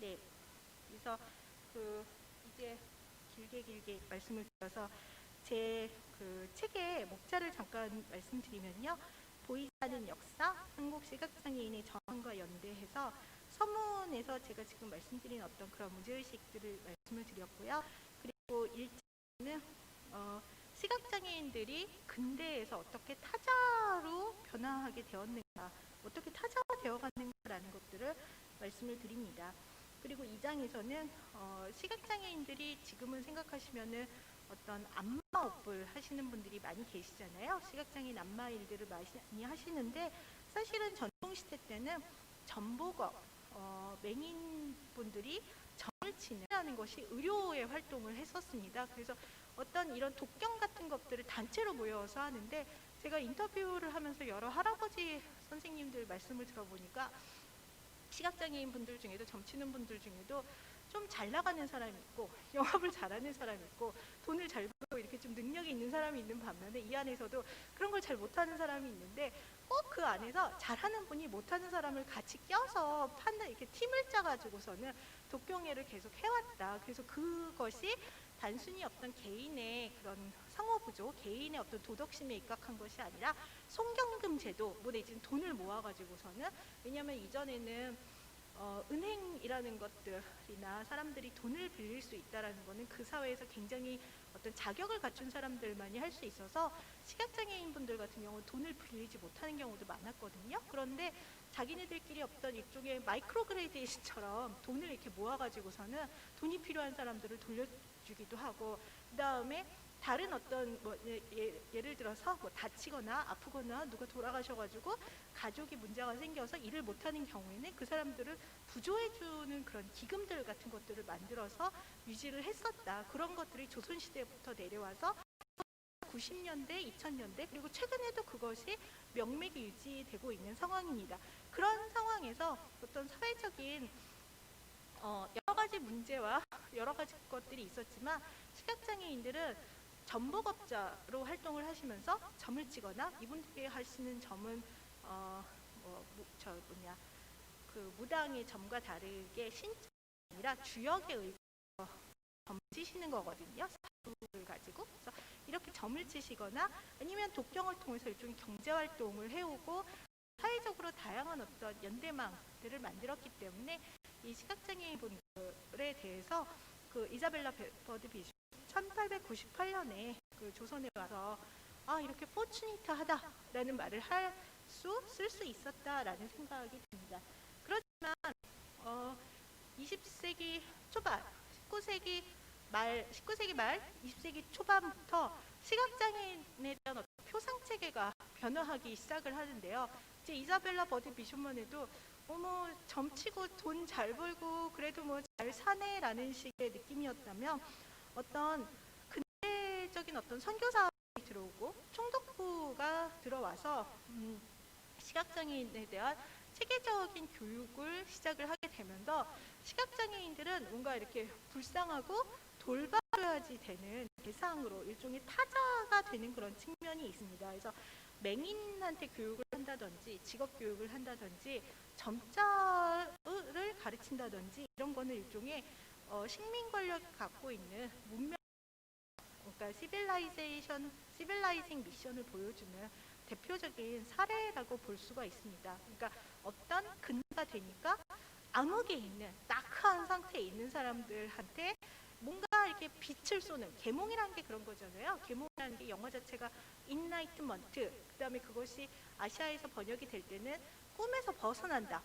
[SPEAKER 2] 네, 그래서 이제 길게 말씀을 드려서 제 책의 목차를 잠깐 말씀드리면요. 보이지 않는 역사, 한국 시각장애인의 저항과 연대해서 서문에서 제가 지금 말씀드린 어떤 그런 문제의식들을 말씀을 드렸고요. 그리고 1장은 시각장애인들이 근대에서 어떻게 타자로 변화하게 되었는가, 어떻게 타자가 되어가는가라는 것들을 말씀을 드립니다. 그리고 2장에서는 시각장애인들이 지금은 생각하시면은 어떤 안마업을 하시는 분들이 많이 계시잖아요. 시각장애인 안마 일들을 많이 하시는데 사실은 전통시대 때는 전복업, 맹인분들이 점을 치는 것이 의료의 활동을 했었습니다. 그래서 어떤 이런 독경 같은 것들을 단체로 모여서 하는데 제가 인터뷰를 하면서 여러 할아버지 선생님들 말씀을 들어보니까 시각장애인 분들 중에도 점치는 분들 중에도 좀 잘 나가는 사람이 있고 영업을 잘하는 사람이 있고 돈을 잘 벌고 이렇게 좀 능력이 있는 사람이 있는 반면에 이 안에서도 그런 걸 잘 못하는 사람이 있는데 꼭 그 안에서 잘하는 분이 못하는 사람을 같이 껴서 이렇게 팀을 짜가지고서는 독경회를 계속 해왔다. 그래서 그것이 단순히 어떤 개인의 그런 상호부조, 개인의 어떤 도덕심에 입각한 것이 아니라 송경금 제도, 뭐 내지는 돈을 모아가지고서는, 왜냐하면 이전에는 은행이라는 것들이나 사람들이 돈을 빌릴 수 있다라는 거는 그 사회에서 굉장히 어떤 자격을 갖춘 사람들만이 할 수 있어서 시각장애인 분들 같은 경우 돈을 빌리지 못하는 경우도 많았거든요. 그런데 자기네들끼리 어떤 일종의 마이크로 그레이데이션처럼 돈을 이렇게 모아가지고서는 돈이 필요한 사람들을 돌려주기도 하고, 그 다음에 다른 어떤 예를 들어서 뭐 다치거나 아프거나 누가 돌아가셔가지고 가족이 문제가 생겨서 일을 못하는 경우에는 그 사람들을 부조해주는 그런 기금들 같은 것들을 만들어서 유지를 했었다. 그런 것들이 조선시대부터 내려와서 90년대, 2000년대, 그리고 최근에도 그것이 명맥이 유지되고 있는 상황입니다. 그런 상황에서 어떤 사회적인 여러 가지 문제와 여러 가지 것들이 있었지만 시각장애인들은 전복업자로 활동을 하시면서 점을 치거나 이분들이 하시는 점은 무당의 점과 다르게 신점이 아니라 주역에 의해서 점을 치시는 거거든요. 사주를 가지고. 그래서 이렇게 점을 치시거나 아니면 독경을 통해서 일종의 경제활동을 해오고 사회적으로 다양한 어떤 연대망들을 만들었기 때문에 이 시각장애인 분들에 대해서 그 이자벨라 버드 비숍 1898년에 그 조선에 와서 이렇게 포추니트하다라는 말을 쓸 수 있었다라는 생각이 듭니다. 그렇지만 20세기 초반, 19세기 말, 20세기 초반부터 시각장애인에 대한 어떤 표상 체계가 변화하기 시작을 하는데요. 이제 이자벨라 버드 비숍만 해도 점치고 돈 잘 벌고 그래도 뭐 잘 사네라는 식의 느낌이었다면 어떤 근대적인 어떤 선교사가 들어오고 총독부가 들어와서 시각장애인에 대한 체계적인 교육을 시작을 하게 되면서 시각장애인들은 뭔가 이렇게 불쌍하고 돌봐줘야지 되는 대상으로 일종의 타자가 되는 그런 측면이 있습니다. 그래서 맹인한테 교육을 한다든지 직업 교육을 한다든지 점자를 가르친다든지 이런 거는 일종의 식민 권력이 갖고 있는 문명, 그러니까 시빌라이징 미션을 보여주는 대표적인 사례라고 볼 수가 있습니다. 그러니까 어떤 근대가 되니까 암흑에 있는 낙한 상태에 있는 사람들한테 뭔가 이렇게 빛을 쏘는, 계몽이라는 게 그런 거잖아요. 계몽이라는 게 영어 자체가 인라이트먼트, 그 다음에 그것이 아시아에서 번역이 될 때는 꿈에서 벗어난다,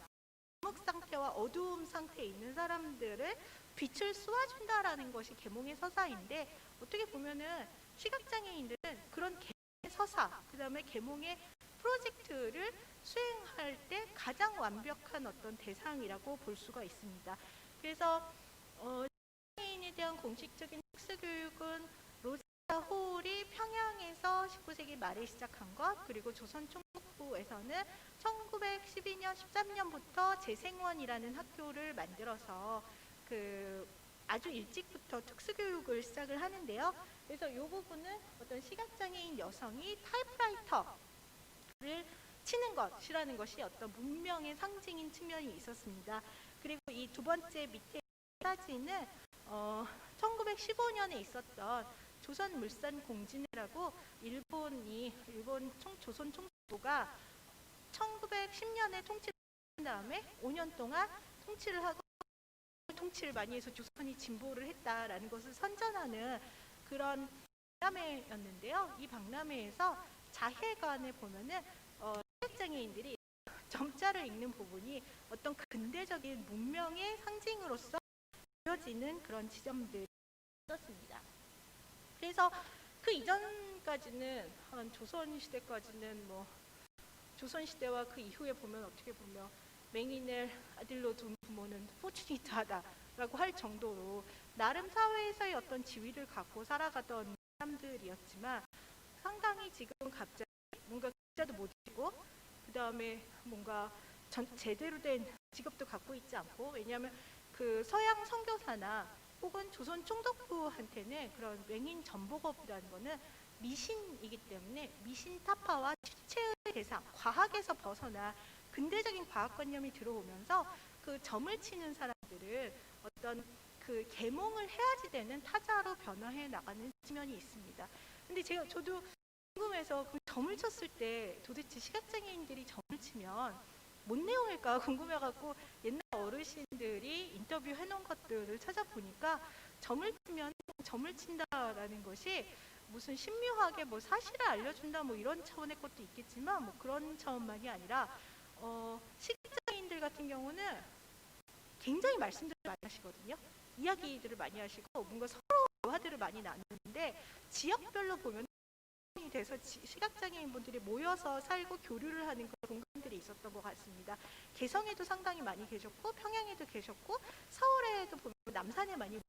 [SPEAKER 2] 암흑 상태와 어두움 상태에 있는 사람들을 빛을 쏘아준다라는 것이 계몽의 서사인데, 어떻게 보면은 시각장애인들은 그런 계몽의 서사, 그 다음에 계몽의 프로젝트를 수행할 때 가장 완벽한 어떤 대상이라고 볼 수가 있습니다. 그래서 시각장애인에 대한 공식적인 특수교육은 로제타 홀이 평양에서 19세기 말에 시작한 것, 그리고 조선 총독부에서는 1912년 13년부터 재생원이라는 학교를 만들어서 아주 일찍부터 특수교육을 시작을 하는데요. 그래서 이 부분은 어떤 시각장애인 여성이 타이프라이터를 치는 것이라는 것이 어떤 문명의 상징인 측면이 있었습니다. 그리고 이 두 번째 밑에 사진은 1915년에 있었던 조선물산공진회라고 조선 총독부가 1910년에 통치를 한 다음에 5년 동안 통치를 하고 통치를 많이 해서 조선이 진보를 했다라는 것을 선전하는 그런 박람회였는데요. 이 박람회에서 자해관에 보면은 시각장애인들이 점자를 읽는 부분이 어떤 근대적인 문명의 상징으로서 보여지는 그런 지점들이 있었습니다. 그래서 그 이전까지는 한 조선시대까지는 조선시대와 그 이후에 보면 어떻게 보면 맹인을 아들로 둔 부모는 포추니트하다라고 할 정도로 나름 사회에서의 어떤 지위를 갖고 살아가던 사람들이었지만, 상당히 지금 갑자기 뭔가 글자도 못 읽고 그 다음에 뭔가 제대로 된 직업도 갖고 있지 않고, 왜냐하면 그 서양 선교사나 혹은 조선 총독부한테는 그런 맹인 전복업이라는 거는 미신이기 때문에 미신타파와 취체의 대상, 과학에서 벗어나 근대적인 과학관념이 들어오면서 그 점을 치는 사람들을 어떤 그 계몽을 해야지 되는 타자로 변화해 나가는 측면이 있습니다. 근데 저도 궁금해서 그 점을 쳤을 때 도대체 시각장애인들이 점을 치면 뭔 내용일까 궁금해갖고 옛날 어르신들이 인터뷰해 놓은 것들을 찾아보니까 점을 친다라는 것이 무슨 신묘하게 사실을 알려준다 이런 차원의 것도 있겠지만 그런 차원만이 아니라 시각장애인들 같은 경우는 굉장히 말씀들을 많이 하시거든요. 이야기들을 많이 하시고 뭔가 서로 대화들을 많이 나누는데, 지역별로 보면 돼서 시각장애인 분들이 모여서 살고 교류를 하는 그런 공간들이 있었던 것 같습니다. 개성에도 상당히 많이 계셨고 평양에도 계셨고 서울에도 보면 남산에 많이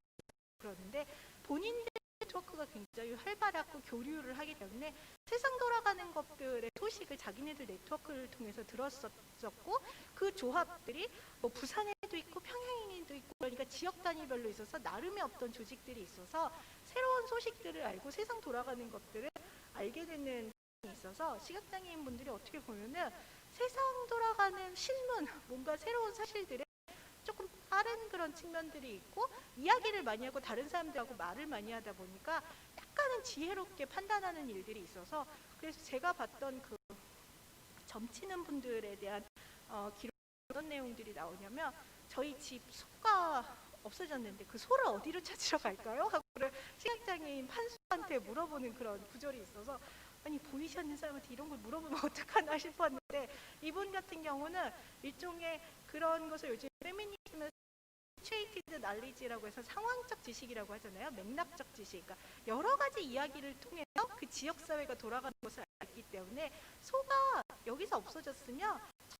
[SPEAKER 2] 그러는데, 본인들 네트워크가 굉장히 활발하고 교류를 하기 때문에 세상 돌아가는 것들의 소식을 자기네들 네트워크를 통해서 들었었고, 그 조합들이 부산에도 있고 평양에도 있고, 그러니까 지역 단위별로 있어서 나름의 어떤 조직들이 있어서 새로운 소식들을 알고 세상 돌아가는 것들을 알게 되는 게 있어서, 시각장애인 분들이 어떻게 보면은 세상 돌아가는 신문, 뭔가 새로운 사실들에 조금 빠른 그런 측면들이 있고, 이야기를 많이 하고 다른 사람들하고 말을 많이 하다 보니까 약간은 지혜롭게 판단하는 일들이 있어서, 그래서 제가 봤던 그 점치는 분들에 대한 기록, 어떤 내용들이 나오냐면 저희 집 소가 없어졌는데 그 소를 어디로 찾으러 갈까요? 하고 시각장애인 판수한테 물어보는 그런 구절이 있어서 아니 보이지 않는 사람한테 이런 걸 물어보면 어떡하나 싶었는데 이분 같은 경우는 일종의 그런 것을 요즘 페미니즘에서 시츄에이티드 날리지라고 해서 상황적 지식이라고 하잖아요. 맥락적 지식. 그러니까 여러 가지 이야기를 통해서 그 지역 사회가 돌아가는 것을 알기 때문에 소가 여기서 없어졌으면 저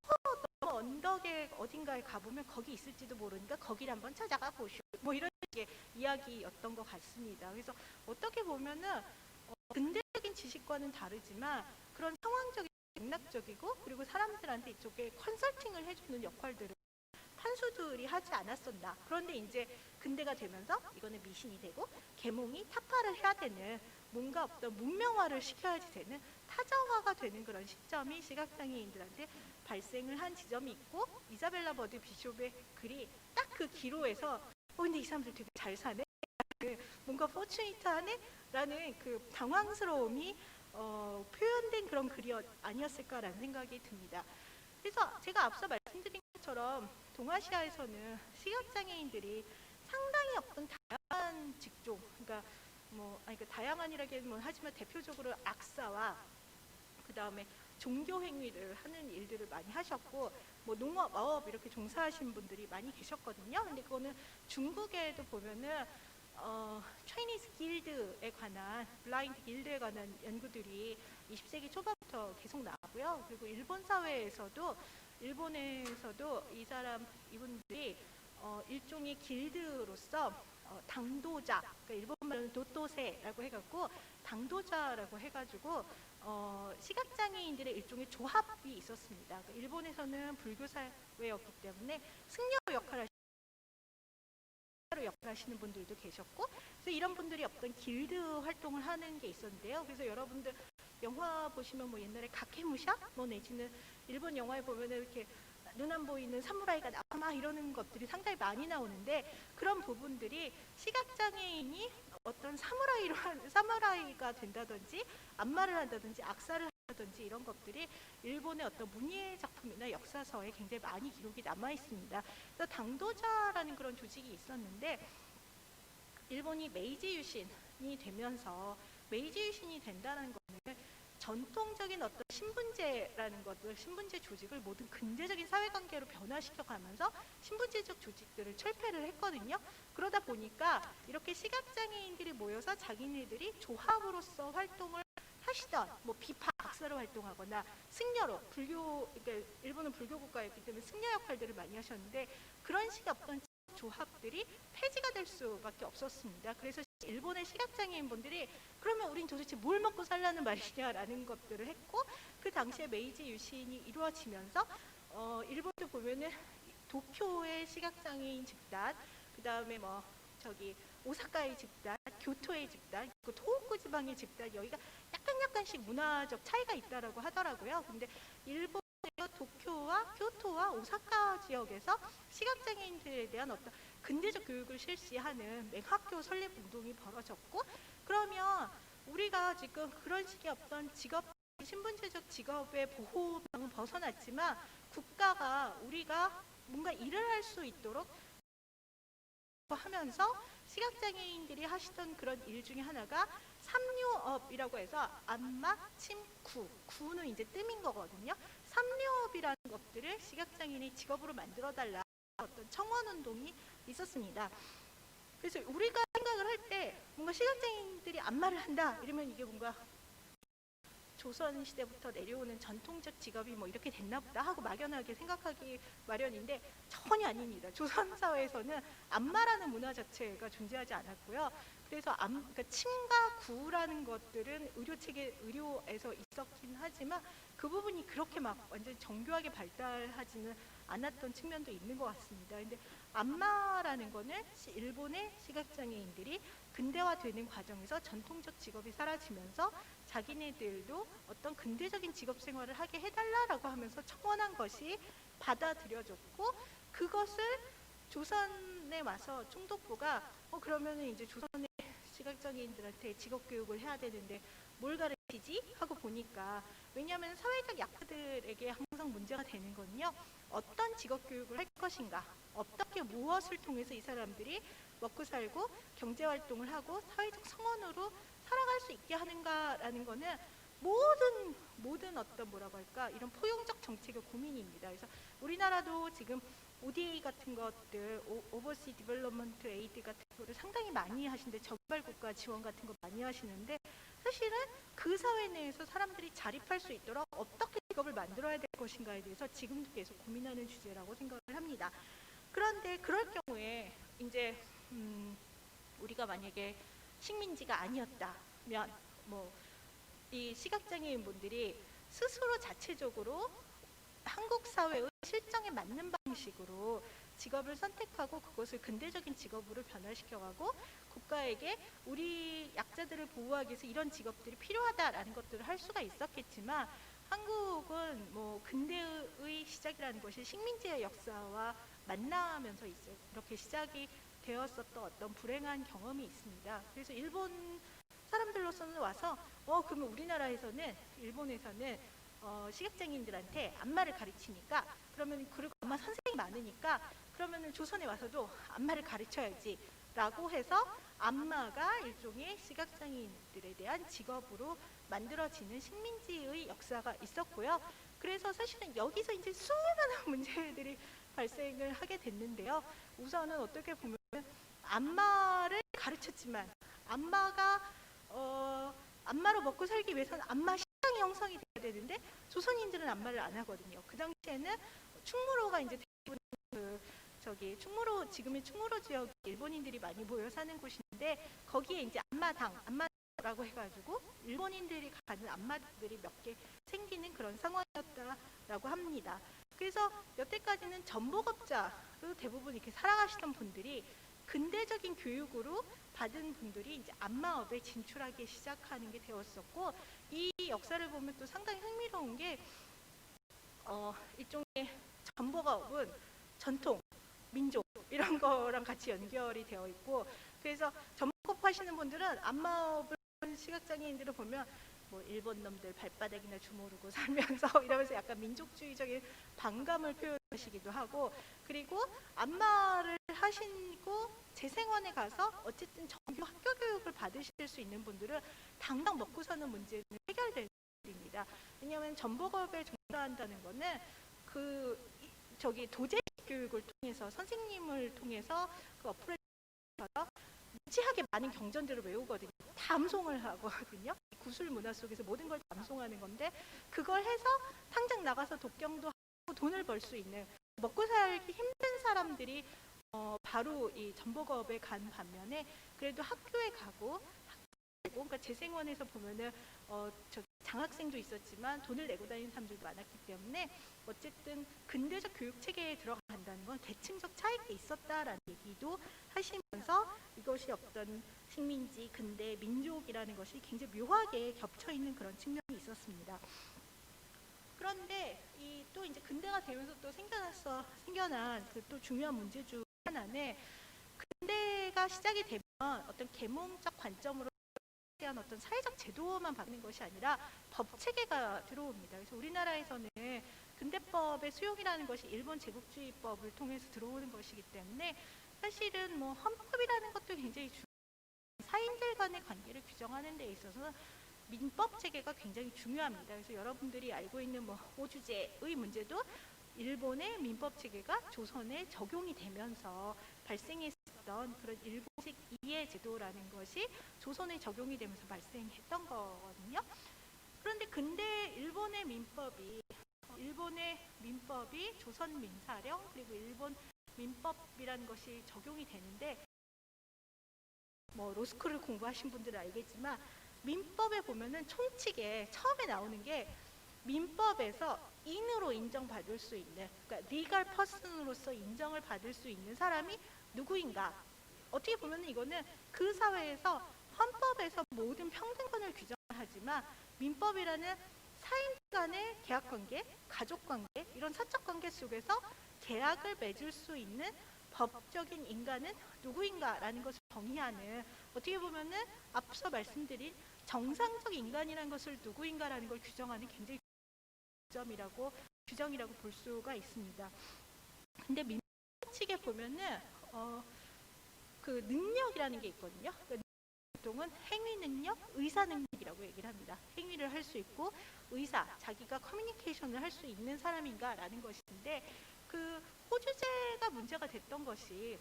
[SPEAKER 2] 언덕에 어딘가에 가보면 거기 있을지도 모르니까 거기를 한번 찾아가 보시오. 뭐 이런 식의 이야기였던 것 같습니다. 그래서 어떻게 보면은 근대적인 지식과는 다르지만 그런 상황적인 맥락적이고 그리고 사람들한테 이쪽에 컨설팅을 해주는 역할들을 판수들이 하지 않았었나. 그런데 이제 근대가 되면서 이거는 미신이 되고 계몽이 타파를 해야 되는 뭔가 어떤 문명화를 시켜야지 되는 타자화가 되는 그런 시점이 시각장애인들한테 발생을 한 지점이 있고 이사벨라 버드 비숍의 글이 딱 그 기로에서 근데 이 사람들 되게 잘 사네? 뭔가 포추니트하네? 라는 그 당황스러움이 표현된 그런 글이 아니었을까라는 생각이 듭니다. 그래서 제가 앞서 말씀드린 것처럼 동아시아에서는 시각장애인들이 상당히 어떤 다양한 직종, 그러니까 그러니까 다양한이라기는 하지만 대표적으로 악사와 그 다음에 종교 행위를 하는 일들을 많이 하셨고 농업, 어업 이렇게 종사하신 분들이 많이 계셨거든요. 근데 그거는 중국에도 보면은 차이니즈 길드에 관한 블라인드 길드에 관한 연구들이 20세기 초반부터 계속 나오고요. 그리고 일본 사회에서도 일본에서도 이분들이 일종의 길드로서 당도자, 그러니까 일본 말로는 도토세라고 해갖고 당도자라고 해가지고 시각장애인들의 일종의 조합이 있었습니다. 그러니까 일본에서는 불교 사회였기 때문에 승려 역할을 하시는 분들도 계셨고, 그래서 이런 분들이 어떤 길드 활동을 하는 게 있었는데요. 그래서 여러분들 영화 보시면 옛날에 가케무샤 내지는 일본 영화에 보면은 이렇게 눈 안 보이는 사무라이가 나와 이러는 것들이 상당히 많이 나오는데 그런 부분들이 시각장애인이 어떤 사무라이가 된다든지 안마를 한다든지 악사를 한다든지 이런 것들이 일본의 어떤 문예 작품이나 역사서에 굉장히 많이 기록이 남아 있습니다. 그래서 당도자라는 그런 조직이 있었는데 일본이 메이지 유신이 되면서 메이지 유신이 된다는 것은 전통적인 어떤 신분제라는 것들, 신분제 조직을 모든 근대적인 사회관계로 변화시켜가면서 신분제적 조직들을 철폐를 했거든요. 그러다 보니까 이렇게 시각장애인들이 모여서 자기네들이 조합으로서 활동을 하시던 비파 악사로 활동하거나 승려로 그러니까 일본은 불교 국가였기 때문에 승려 역할들을 많이 하셨는데 그런 식의 어떤 조합들이 폐지가 될 수밖에 없었습니다. 그래서 일본의 시각장애인분들이 그러면 우린 도대체 뭘 먹고 살라는 말이냐라는 것들을 했고 그 당시에 메이지 유신이 이루어지면서 일본도 보면은 도쿄의 시각장애인 집단, 그 다음에 오사카의 집단, 교토의 집단, 토호쿠 지방의 집단 여기가 약간씩 문화적 차이가 있다라고 하더라고요. 근데 일본의 도쿄와 교토와 오사카 지역에서 시각장애인들에 대한 어떤 근대적 교육을 실시하는 맹학교 설립 운동이 벌어졌고 그러면 우리가 지금 그런 식의 어떤 직업 신분제적 직업의 보호망은 벗어났지만 국가가 우리가 뭔가 일을 할 수 있도록 하면서 시각장애인들이 하시던 그런 일 중에 하나가 삼류업이라고 해서 안마, 침, 구는 이제 뜸인 거거든요. 삼류업이라는 것들을 시각장애인의 직업으로 만들어달라 어떤 청원운동이 있었습니다. 그래서 우리가 생각을 할 때 뭔가 시각장애인들이 안마를 한다 이러면 이게 뭔가 조선시대부터 내려오는 전통적 직업이 이렇게 됐나 보다 하고 막연하게 생각하기 마련인데 전혀 아닙니다. 조선사회에서는 안마라는 문화 자체가 존재하지 않았고요. 그래서 그러니까 침과 구라는 것들은 의료에서 있었긴 하지만 그 부분이 그렇게 완전 정교하게 발달하지는 않았던 측면도 있는 것 같습니다. 근데 안마라는 거는 일본의 시각장애인들이 근대화되는 과정에서 전통적 직업이 사라지면서 자기네들도 어떤 근대적인 직업 생활을 하게 해달라라고 하면서 청원한 것이 받아들여졌고 그것을 조선에 와서 총독부가 그러면은 이제 조선의 시각장애인들한테 직업 교육을 해야 되는데 뭘 가르치지? 하고 보니까 왜냐하면 사회적 약자들에게 항상 항상 문제가 되는 건요. 어떤 직업 교육을 할 것인가, 어떻게 무엇을 통해서 이 사람들이 먹고 살고 경제 활동을 하고 사회적 성원으로 살아갈 수 있게 하는가라는 거는 모든 어떤 뭐라고 할까 이런 포용적 정책의 고민입니다. 그래서 우리나라도 지금 ODA 같은 것들, 오버시 디벨롭먼트 에이드 같은 거를 상당히 많이 하시는데 적발 국가 지원 같은 거 많이 하시는데 사실은 그 사회 내에서 사람들이 자립할 수 있도록 어떻게 직업을 만들어야 될 것인가에 대해서 지금도 계속 고민하는 주제라고 생각을 합니다. 그런데 그럴 경우에 이제 우리가 만약에 식민지가 아니었다면 이 시각장애인 분들이 스스로 자체적으로 한국 사회의 실정에 맞는 방식으로 직업을 선택하고 그것을 근대적인 직업으로 변화시켜가고 국가에게 우리 약자들을 보호하기 위해서 이런 직업들이 필요하다라는 것들을 할 수가 있었겠지만 한국은 근대의 시작이라는 것이 식민지의 역사와 만나면서 이렇게 시작이 되었었던 어떤 불행한 경험이 있습니다. 그래서 일본 사람들로서는 와서 그러면 우리나라에서는 일본에서는 시각장애인들한테 안마를 가르치니까 그러면 그리고 안마 선생님이 많으니까 그러면은 조선에 와서도 안마를 가르쳐야지 라고 해서 안마가 일종의 시각장애인들에 대한 직업으로 만들어지는 식민지의 역사가 있었고요. 그래서 사실은 여기서 이제 수많은 문제들이 발생을 하게 됐는데요. 우선은 어떻게 보면 안마를 가르쳤지만 안마로 먹고 살기 위해서는 안마 시장이 형성이 돼야 되는데 조선인들은 안마를 안 하거든요. 그 당시에는 충무로가 이제 대부분 충무로, 지금의 충무로 지역 일본인들이 많이 모여 사는 곳인데 거기에 이제 안마라고 해가지고 일본인들이 가는 안마들이 몇 개 생기는 그런 상황이었다라고 합니다. 그래서 여태까지는 전복업자로 대부분 이렇게 살아가시던 분들이 근대적인 교육으로 받은 분들이 이제 안마업에 진출하기 시작하는 게 되었었고 이 역사를 보면 또 상당히 흥미로운 게 일종의 전복업은 전통, 민족 이런 거랑 같이 연결이 되어 있고 그래서 전복업 하시는 분들은 안마업을 시각장애인들을 보면 일본 놈들 발바닥이나 주무르고 살면서 이러면서 약간 민족주의적인 반감을 표현하시기도 하고 그리고 안마를 하시고 재생원에 가서 어쨌든 정규 학교 교육을 받으실 수 있는 분들은 당장 먹고 사는 문제는 해결될 일입니다. 왜냐하면 전복업에 종사한다는 거는 도제식 교육을 통해서 선생님을 통해서 그 어플에서 무지하게 많은 경전들을 외우거든요. 다 암송을 하거든요. 구술 문화 속에서 모든 걸 암송하는 건데 그걸 해서 당장 나가서 독경도 하고 돈을 벌 수 있는 먹고 살기 힘든 사람들이 바로 이 전복업에 간 반면에 그래도 학교에 가고 그러니까 재생원에서 보면은 장학생도 있었지만 돈을 내고 다니는 사람들도 많았기 때문에 어쨌든 근대적 교육 체계에 들어간다는 건 계층적 차이가 있었다라는 얘기도 하시면서 이것이 어떤 식민지, 근대, 민족이라는 것이 굉장히 묘하게 겹쳐 있는 그런 측면이 있었습니다. 그런데 또 이제 근대가 되면서 또 생겨난 그 또 중요한 문제 중 하나는 근대가 시작이 되면 어떤 계몽적 관점으로 대한 어떤 사회적 제도만 바뀌는 것이 아니라 법 체계가 들어옵니다. 그래서 우리나라에서는 근대법의 수용이라는 것이 일본 제국주의법을 통해서 들어오는 것이기 때문에 사실은 헌법이라는 것도 굉장히 사인들 간의 관계를 규정하는 데 있어서 민법 체계가 굉장히 중요합니다. 그래서 여러분들이 알고 있는 오주제의 문제도 일본의 민법 체계가 조선에 적용이 되면서 발생했던 그런 일본식 이해 제도라는 것이 조선에 적용이 되면서 발생했던 거거든요. 그런데 근대 일본의 민법이 조선 민사령 그리고 일본 민법이라는 것이 적용이 되는데 로스쿨을 공부하신 분들은 알겠지만 민법에 보면은 총칙에 처음에 나오는 게 민법에서 인으로 인정받을 수 있는 그러니까 리걸 퍼슨으로서 인정을 받을 수 있는 사람이 누구인가 어떻게 보면 이거는 그 사회에서 헌법에서 모든 평등권을 규정하지만 민법이라는 사인 간의 계약관계, 가족관계 이런 사적관계 속에서 계약을 맺을 수 있는 법적인 인간은 누구인가라는 것을 정의하는 어떻게 보면은 앞서 말씀드린 정상적 인간이라는 것을 누구인가라는 걸 규정하는 굉장히 점이라고 규정이라고 볼 수가 있습니다. 근데 민법 측에 보면은 그 능력이라는 게 있거든요. 그러니까 보통은 행위 능력, 의사 능력이라고 얘기를 합니다. 행위를 할 수 있고 의사, 자기가 커뮤니케이션을 할 수 있는 사람인가라는 것인데 그 호주제가 문제가 됐던 것이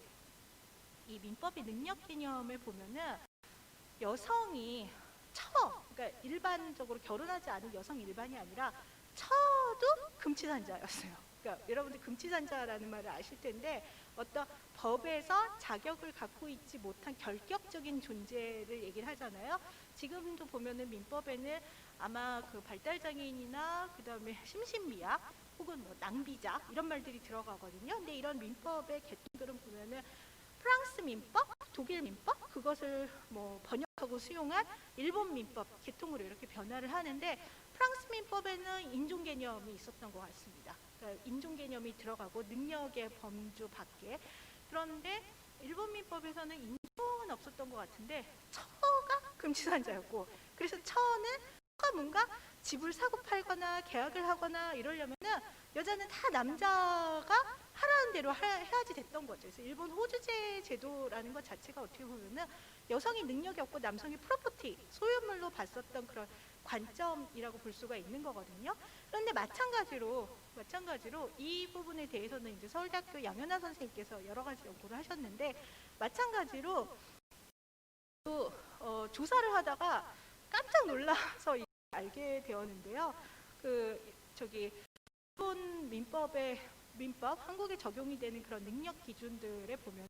[SPEAKER 2] 이 민법의 능력 개념을 보면은 여성이 그러니까 일반적으로 결혼하지 않은 여성 일반이 아니라 처도 금치산자였어요. 그러니까 여러분들 금치산자라는 말을 아실 텐데 어떤 법에서 자격을 갖고 있지 못한 결격적인 존재를 얘기를 하잖아요. 지금도 보면은 민법에는 아마 그 발달장애인이나 그 다음에 심신미약 혹은 뭐 낭비자 이런 말들이 들어가거든요. 근데 이런 민법의 개통들은 보면은 프랑스 민법, 독일 민법 그것을 뭐 번역하고 수용한 일본 민법 개통으로 이렇게 변화를 하는데 프랑스 민법에는 인종 개념이 있었던 것 같습니다. 그러니까 인종 개념이 들어가고 능력의 범주 밖에. 그런데 일본 민법에서는 인종은 없었던 것 같은데 처가 금치산자였고 그래서 처가 뭔가 집을 사고 팔거나 계약을 하거나 이러려면은 여자는 다 남자가 하라는 대로 해야지 됐던 거죠. 그래서 일본 호주제 제도라는 것 자체가 어떻게 보면은 여성이 능력이 없고 남성이 프로퍼티, 소유물로 봤었던 그런 관점이라고 볼 수가 있는 거거든요. 그런데 마찬가지로 이 부분에 대해서는 이제 서울대학교 양현아 선생님께서 여러 가지 연구를 하셨는데 마찬가지로 또 조사를 하다가 깜짝 놀라서 알게 되었는데요. 일본 민법 한국에 적용이 되는 그런 능력 기준들에 보면은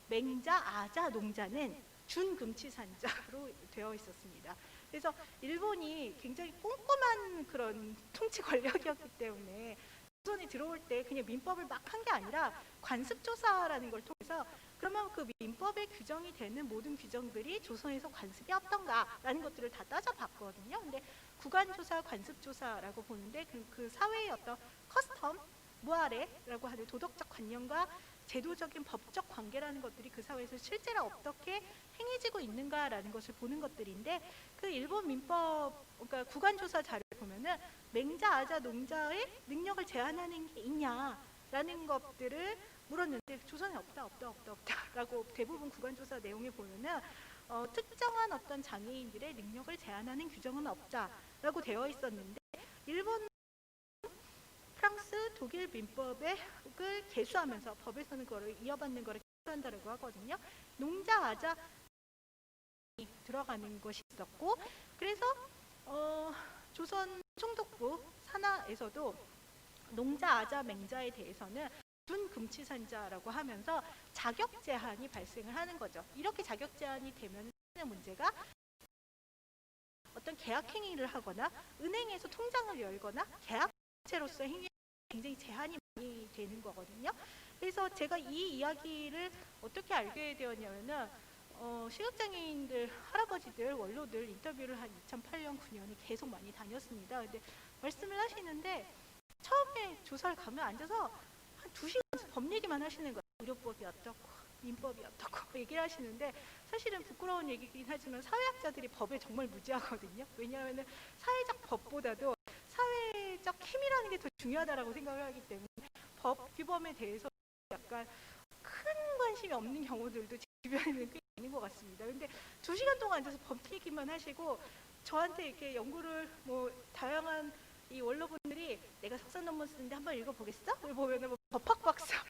[SPEAKER 2] 맹자, 아자, 농자는 준금치산자로 되어 있었습니다. 그래서 일본이 굉장히 꼼꼼한 그런 통치 권력이었기 때문에 조선이 들어올 때 그냥 민법을 막 한 게 아니라 관습조사라는 걸 통해서 그러면 그 민법에 규정이 되는 모든 규정들이 조선에서 관습이 어떤가라는 것들을 다 따져봤거든요. 근데 구간조사, 관습조사라고 보는데 그 사회의 어떤 커스텀, 무아래라고 하는 도덕적 관념과 제도적인 법적 관계라는 것들이 그 사회에서 실제로 어떻게 행해지고 있는가라는 것을 보는 것들인데 그 일본 민법 그러니까 구간조사 자료를 보면은 맹자, 아자, 농자의 능력을 제한하는 게 있냐라는 것들을 물었는데 조선에 없다라고 대부분 구간조사 내용에 보면은 특정한 어떤 장애인들의 능력을 제한하는 규정은 없다라고 되어 있었는데 일본 프랑스, 독일 민법을 개수하면서 법에서는 그거를 이어받는 거를 개수한다고 하거든요. 농자, 아자 들어가는 것이 있었고 그래서 조선 총독부 산하에서도 농자, 아자, 맹자에 대해서는 준금치산자라고 하면서 자격 제한이 발생을 하는 거죠. 이렇게 자격 제한이 되면 문제가 어떤 계약 행위를 하거나 은행에서 통장을 열거나 계약체로서 행위 굉장히 제한이 많이 되는 거거든요. 그래서 제가 이 이야기를 어떻게 알게 되었냐면은 시각장애인들 할아버지들 원로들 인터뷰를 한 2008년 9년에 계속 많이 다녔습니다. 근데 말씀을 하시는데 처음에 조사를 가면 앉아서 한 2시간 법 얘기만 하시는 거예요. 의료법이 어떻고 민법이 어떻고 얘기를 하시는데 사실은 부끄러운 얘기긴 하지만 사회학자들이 법에 정말 무지하거든요. 왜냐하면 사회적 법보다도 사회적 힘이라는 게 더 중요하다고 생각을 하기 때문에 법 규범에 대해서 약간 큰 관심이 없는 경우들도 제 주변에는 꽤 있는 것 같습니다. 근데 2시간 동안 앉아서 법 얘기만 하시고 저한테 이렇게 연구를 뭐 다양한 이 원로분들이 내가 석사 논문 쓰는데 한번 읽어보겠어? 그걸 보면은 뭐 법학 박사,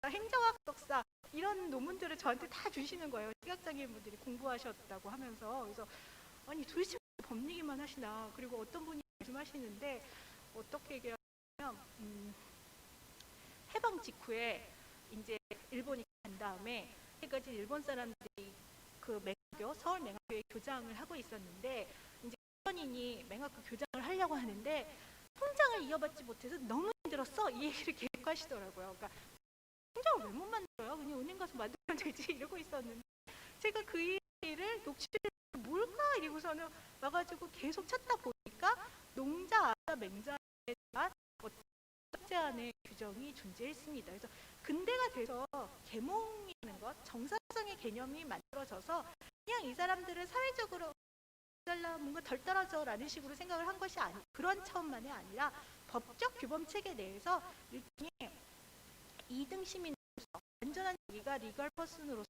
[SPEAKER 2] 행정학 석사 이런 논문들을 저한테 다 주시는 거예요. 시각장애인분들이 공부하셨다고 하면서 그래서 아니 도대체 법 얘기만 하시나 그리고 어떤 분이 말씀하시는데 어떻게 얘기하냐면 해방 직후에 이제 일본이 간 다음에 해까지 일본 사람들이 그 맹학교 서울 맹학교에 교장을 하고 있었는데 이제 일본인이 맹학교 교장을 하려고 하는데 통장을 이어받지 못해서 너무 힘들었어 이 얘기를 계속 하시더라고요. 그러니까 통장을 왜 못 만들어요? 그냥 은행 가서 만들면 되지 이러고 있었는데 제가 그 얘기를 녹취를 뭘까 이러고서는 와가지고 계속 찾다 보니까 농자, 아자, 맹자에 대한 제한의 규정이 존재했습니다. 그래서 근대가 돼서 계몽이라는 것, 정사성의 개념이 만들어져서 그냥 이 사람들을 사회적으로 뭔가 덜 떨어져라는 식으로 생각을 한 것이 그런 차원만이 아니라 법적 규범 체계 내에서 일종의 2등 시민으로서 안전한 자기가 리걸 퍼슨으로서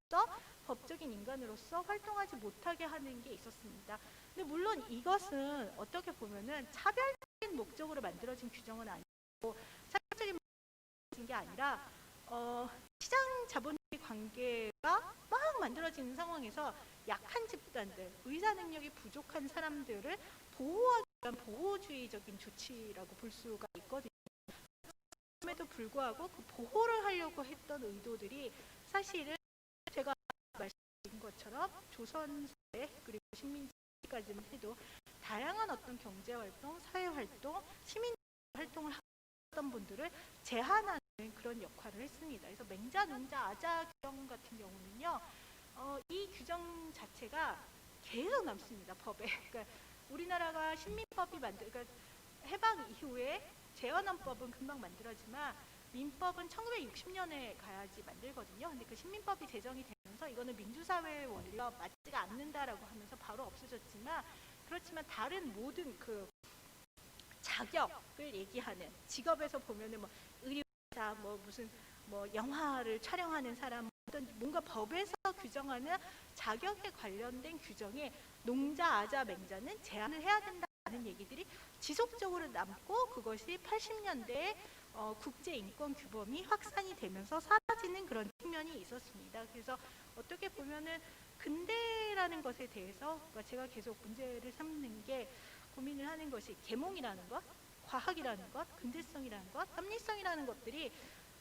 [SPEAKER 2] 법적인 인간으로서 활동하지 못하게 하는 게 있었습니다. 근데 물론 이것은 어떻게 보면은 차별적인 목적으로 만들어진 규정은 아니고 차별적인 목적인 게 아니라 시장 자본주의 관계가 막 만들어지는 상황에서 약한 집단들, 의사 능력이 부족한 사람들을 보호하기 위한 보호주의적인 조치라고 볼 수가 있거든요. 그럼에도 불구하고 그 보호를 하려고 했던 의도들이 사실은 제가 말씀드린 것처럼 조선사회 그리고 식민지까지는 해도 다양한 어떤 경제활동, 사회활동, 시민 활동을 하던 분들을 제한하는 그런 역할을 했습니다. 그래서 맹자, 농자, 아자 규정 같은 경우는요, 이 규정 자체가 계속 남습니다. 법에. 그러니까 우리나라가 신민법이 그러니까 해방 이후에 재헌헌법은 금방 만들어지만 민법은 1960년에 가야지 만들거든요. 근데 그 신민법이 제정이 되면서 이거는 민주사회의 원리와 맞지가 않는다라고 하면서 바로 없어졌지만, 그렇지만 다른 모든 그 자격을 얘기하는 직업에서 보면은 뭐 의료사, 뭐 무슨 뭐 영화를 촬영하는 사람, 어떤 뭔가 법에서 규정하는 자격에 관련된 규정에 농자, 아자, 맹자는 제한을 해야 된다는 얘기들이 지속적으로 남고, 그것이 80년대에 국제인권규범이 확산이 되면서 사라지는 그런 측면이 있었습니다. 그래서 어떻게 보면은 근대라는 것에 대해서 제가 계속 문제를 삼는 게, 고민을 하는 것이 계몽이라는 것, 과학이라는 것, 근대성이라는 것, 합리성이라는 것들이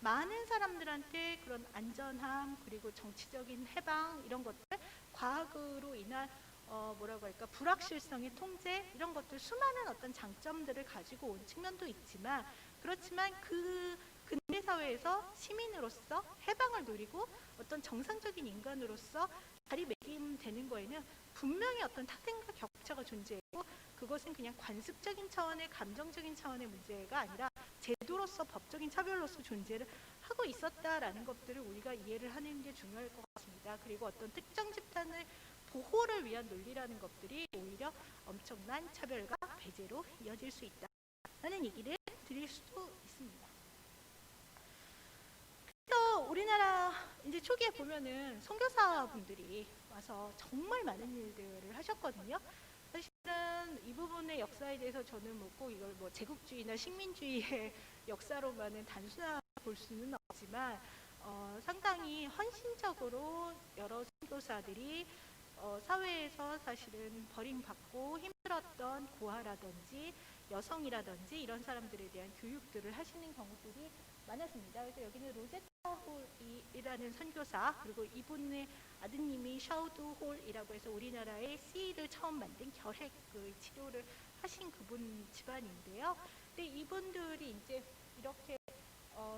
[SPEAKER 2] 많은 사람들한테 그런 안전함, 그리고 정치적인 해방, 이런 것들, 과학으로 인한 뭐라고 할까, 불확실성의 통제, 이런 것들, 수많은 어떤 장점들을 가지고 온 측면도 있지만, 그렇지만 그 근대 사회에서 시민으로서 해방을 누리고 어떤 정상적인 인간으로서 자리매김되는 거에는 분명히 어떤 타등과 격차가 존재했고, 그것은 그냥 관습적인 차원의 감정적인 차원의 문제가 아니라 제도로서 법적인 차별로서 존재를 하고 있었다라는 것들을 우리가 이해를 하는 게 중요할 것 같습니다. 그리고 어떤 특정 집단의 보호를 위한 논리라는 것들이 오히려 엄청난 차별과 배제로 이어질 수 있다는 얘기를 드릴 수도 있습니다. 그래서 우리나라 이제 초기에 보면은 선교사분들이 와서 정말 많은 일들을 하셨거든요. 사실은 이 부분의 역사에 대해서 저는 꼭 이걸 제국주의나 식민주의의 역사로만은 단순하게 볼 수는 없지만, 상당히 헌신적으로 여러 선교사들이 사회에서 사실은 버림받고 힘들었던 고아라든지 여성이라든지 이런 사람들에 대한 교육들을 하시는 경우들이 많았습니다. 그래서 여기는 로제타 홀이라는 선교사, 그리고 이분의 아드님이 샤우드 홀이라고 해서 우리나라의 C를 처음 만든 결핵 치료를 하신 그분 집안인데요. 근데 이분들이 이제 이렇게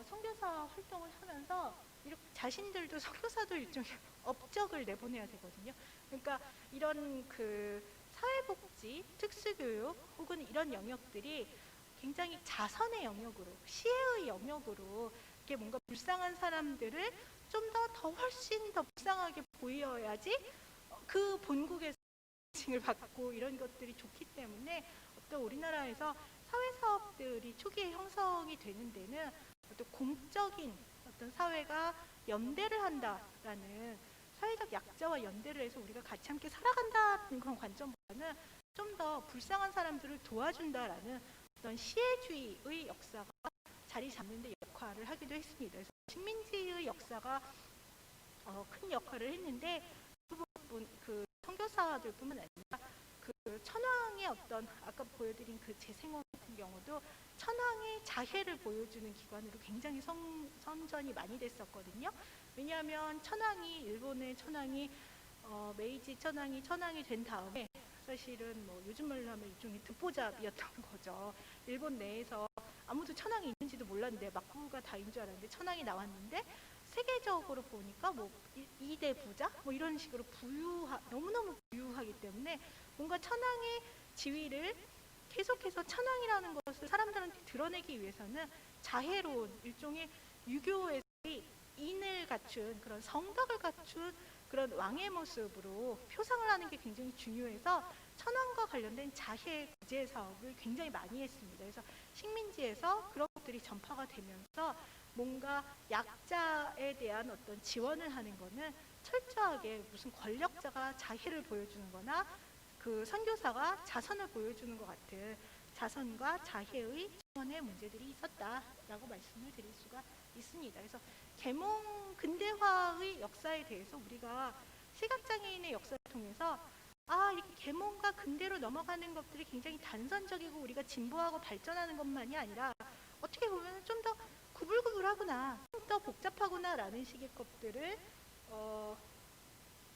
[SPEAKER 2] 선교사 활동을 하면서 이렇게 자신들도 선교사도 일종의 업적을 내보내야 되거든요. 그러니까 이런 그 사회복지, 특수교육 혹은 이런 영역들이 굉장히 자선의 영역으로, 시혜의 영역으로 이렇게 뭔가 불쌍한 사람들을 좀 더 훨씬 더 불쌍하게 보여야지 그 본국에서 칭을 받고 이런 것들이 좋기 때문에, 어떤 우리나라에서 사회사업들이 초기에 형성이 되는 데는 어떤 공적인 어떤 사회가 연대를 한다라는, 사회적 약자와 연대를 해서 우리가 같이 함께 살아간다는 그런 관점보다는 좀 더 불쌍한 사람들을 도와준다라는 어떤 시혜주의의 역사가 자리 잡는 데 역할을 하기도 했습니다. 그래서 식민지의 역사가 큰 역할을 했는데, 그 선교사들뿐만 아니라 그 천황의 어떤 아까 보여드린 그 재생원 같은 경우도 천황의 자혜를 보여주는 기관으로 굉장히 선전이 많이 됐었거든요. 왜냐하면 일본의 천황이 메이지 천황이 된 다음에 사실은 요즘 말로 하면 일종의 듣보잡이었던 거죠. 일본 내에서 아무도 천황이 있는지도 몰랐는데, 막부가 다인 줄 알았는데 천황이 나왔는데, 세계적으로 보니까 2대 부자 이런 식으로 너무너무 부유하기 때문에 뭔가 천황의 지위를 계속해서, 천황이라는 것을 사람들한테 드러내기 위해서는 자애로운 일종의 유교의 인을 갖춘, 그런 성덕을 갖춘 그런 왕의 모습으로 표상을 하는 게 굉장히 중요해서 천황과 관련된 자해 구제 사업을 굉장히 많이 했습니다. 그래서 식민지에서 그런 것들이 전파가 되면서 뭔가 약자에 대한 어떤 지원을 하는 거는 철저하게 무슨 권력자가 자해를 보여주는 거나 그 선교사가 자선을 보여주는 것 같은 자선과 자해의 차원의 문제들이 있었다라고 말씀을 드릴 수가 있습니다. 그래서 계몽 근대화의 역사에 대해서 우리가 시각장애인의 역사를 통해서 이렇게 계몽과 근대로 넘어가는 것들이 굉장히 단선적이고 우리가 진보하고 발전하는 것만이 아니라 어떻게 보면 좀 더 구불구불하구나, 좀 더 복잡하구나라는 식의 것들을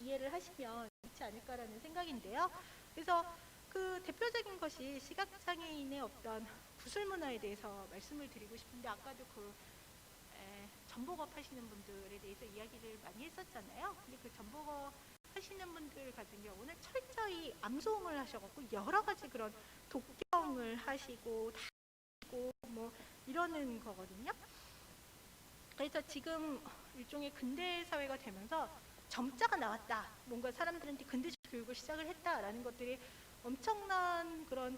[SPEAKER 2] 이해를 하시면 좋지 않을까라는 생각인데요. 그래서 그 대표적인 것이 시각장애인의 어떤 구슬 문화에 대해서 말씀을 드리고 싶은데 아까도 전복업 하시는 분들에 대해서 이야기를 많이 했었잖아요. 근데 그 전복업 하시는 분들 같은 경우는 철저히 암송을 하셔갖고 여러 가지 그런 독경을 하시고 뭐 이러는 거거든요. 그래서 지금 일종의 근대 사회가 되면서 점자가 나왔다, 뭔가 사람들한테 근대적 교육을 시작을 했다라는 것들이 엄청난 그런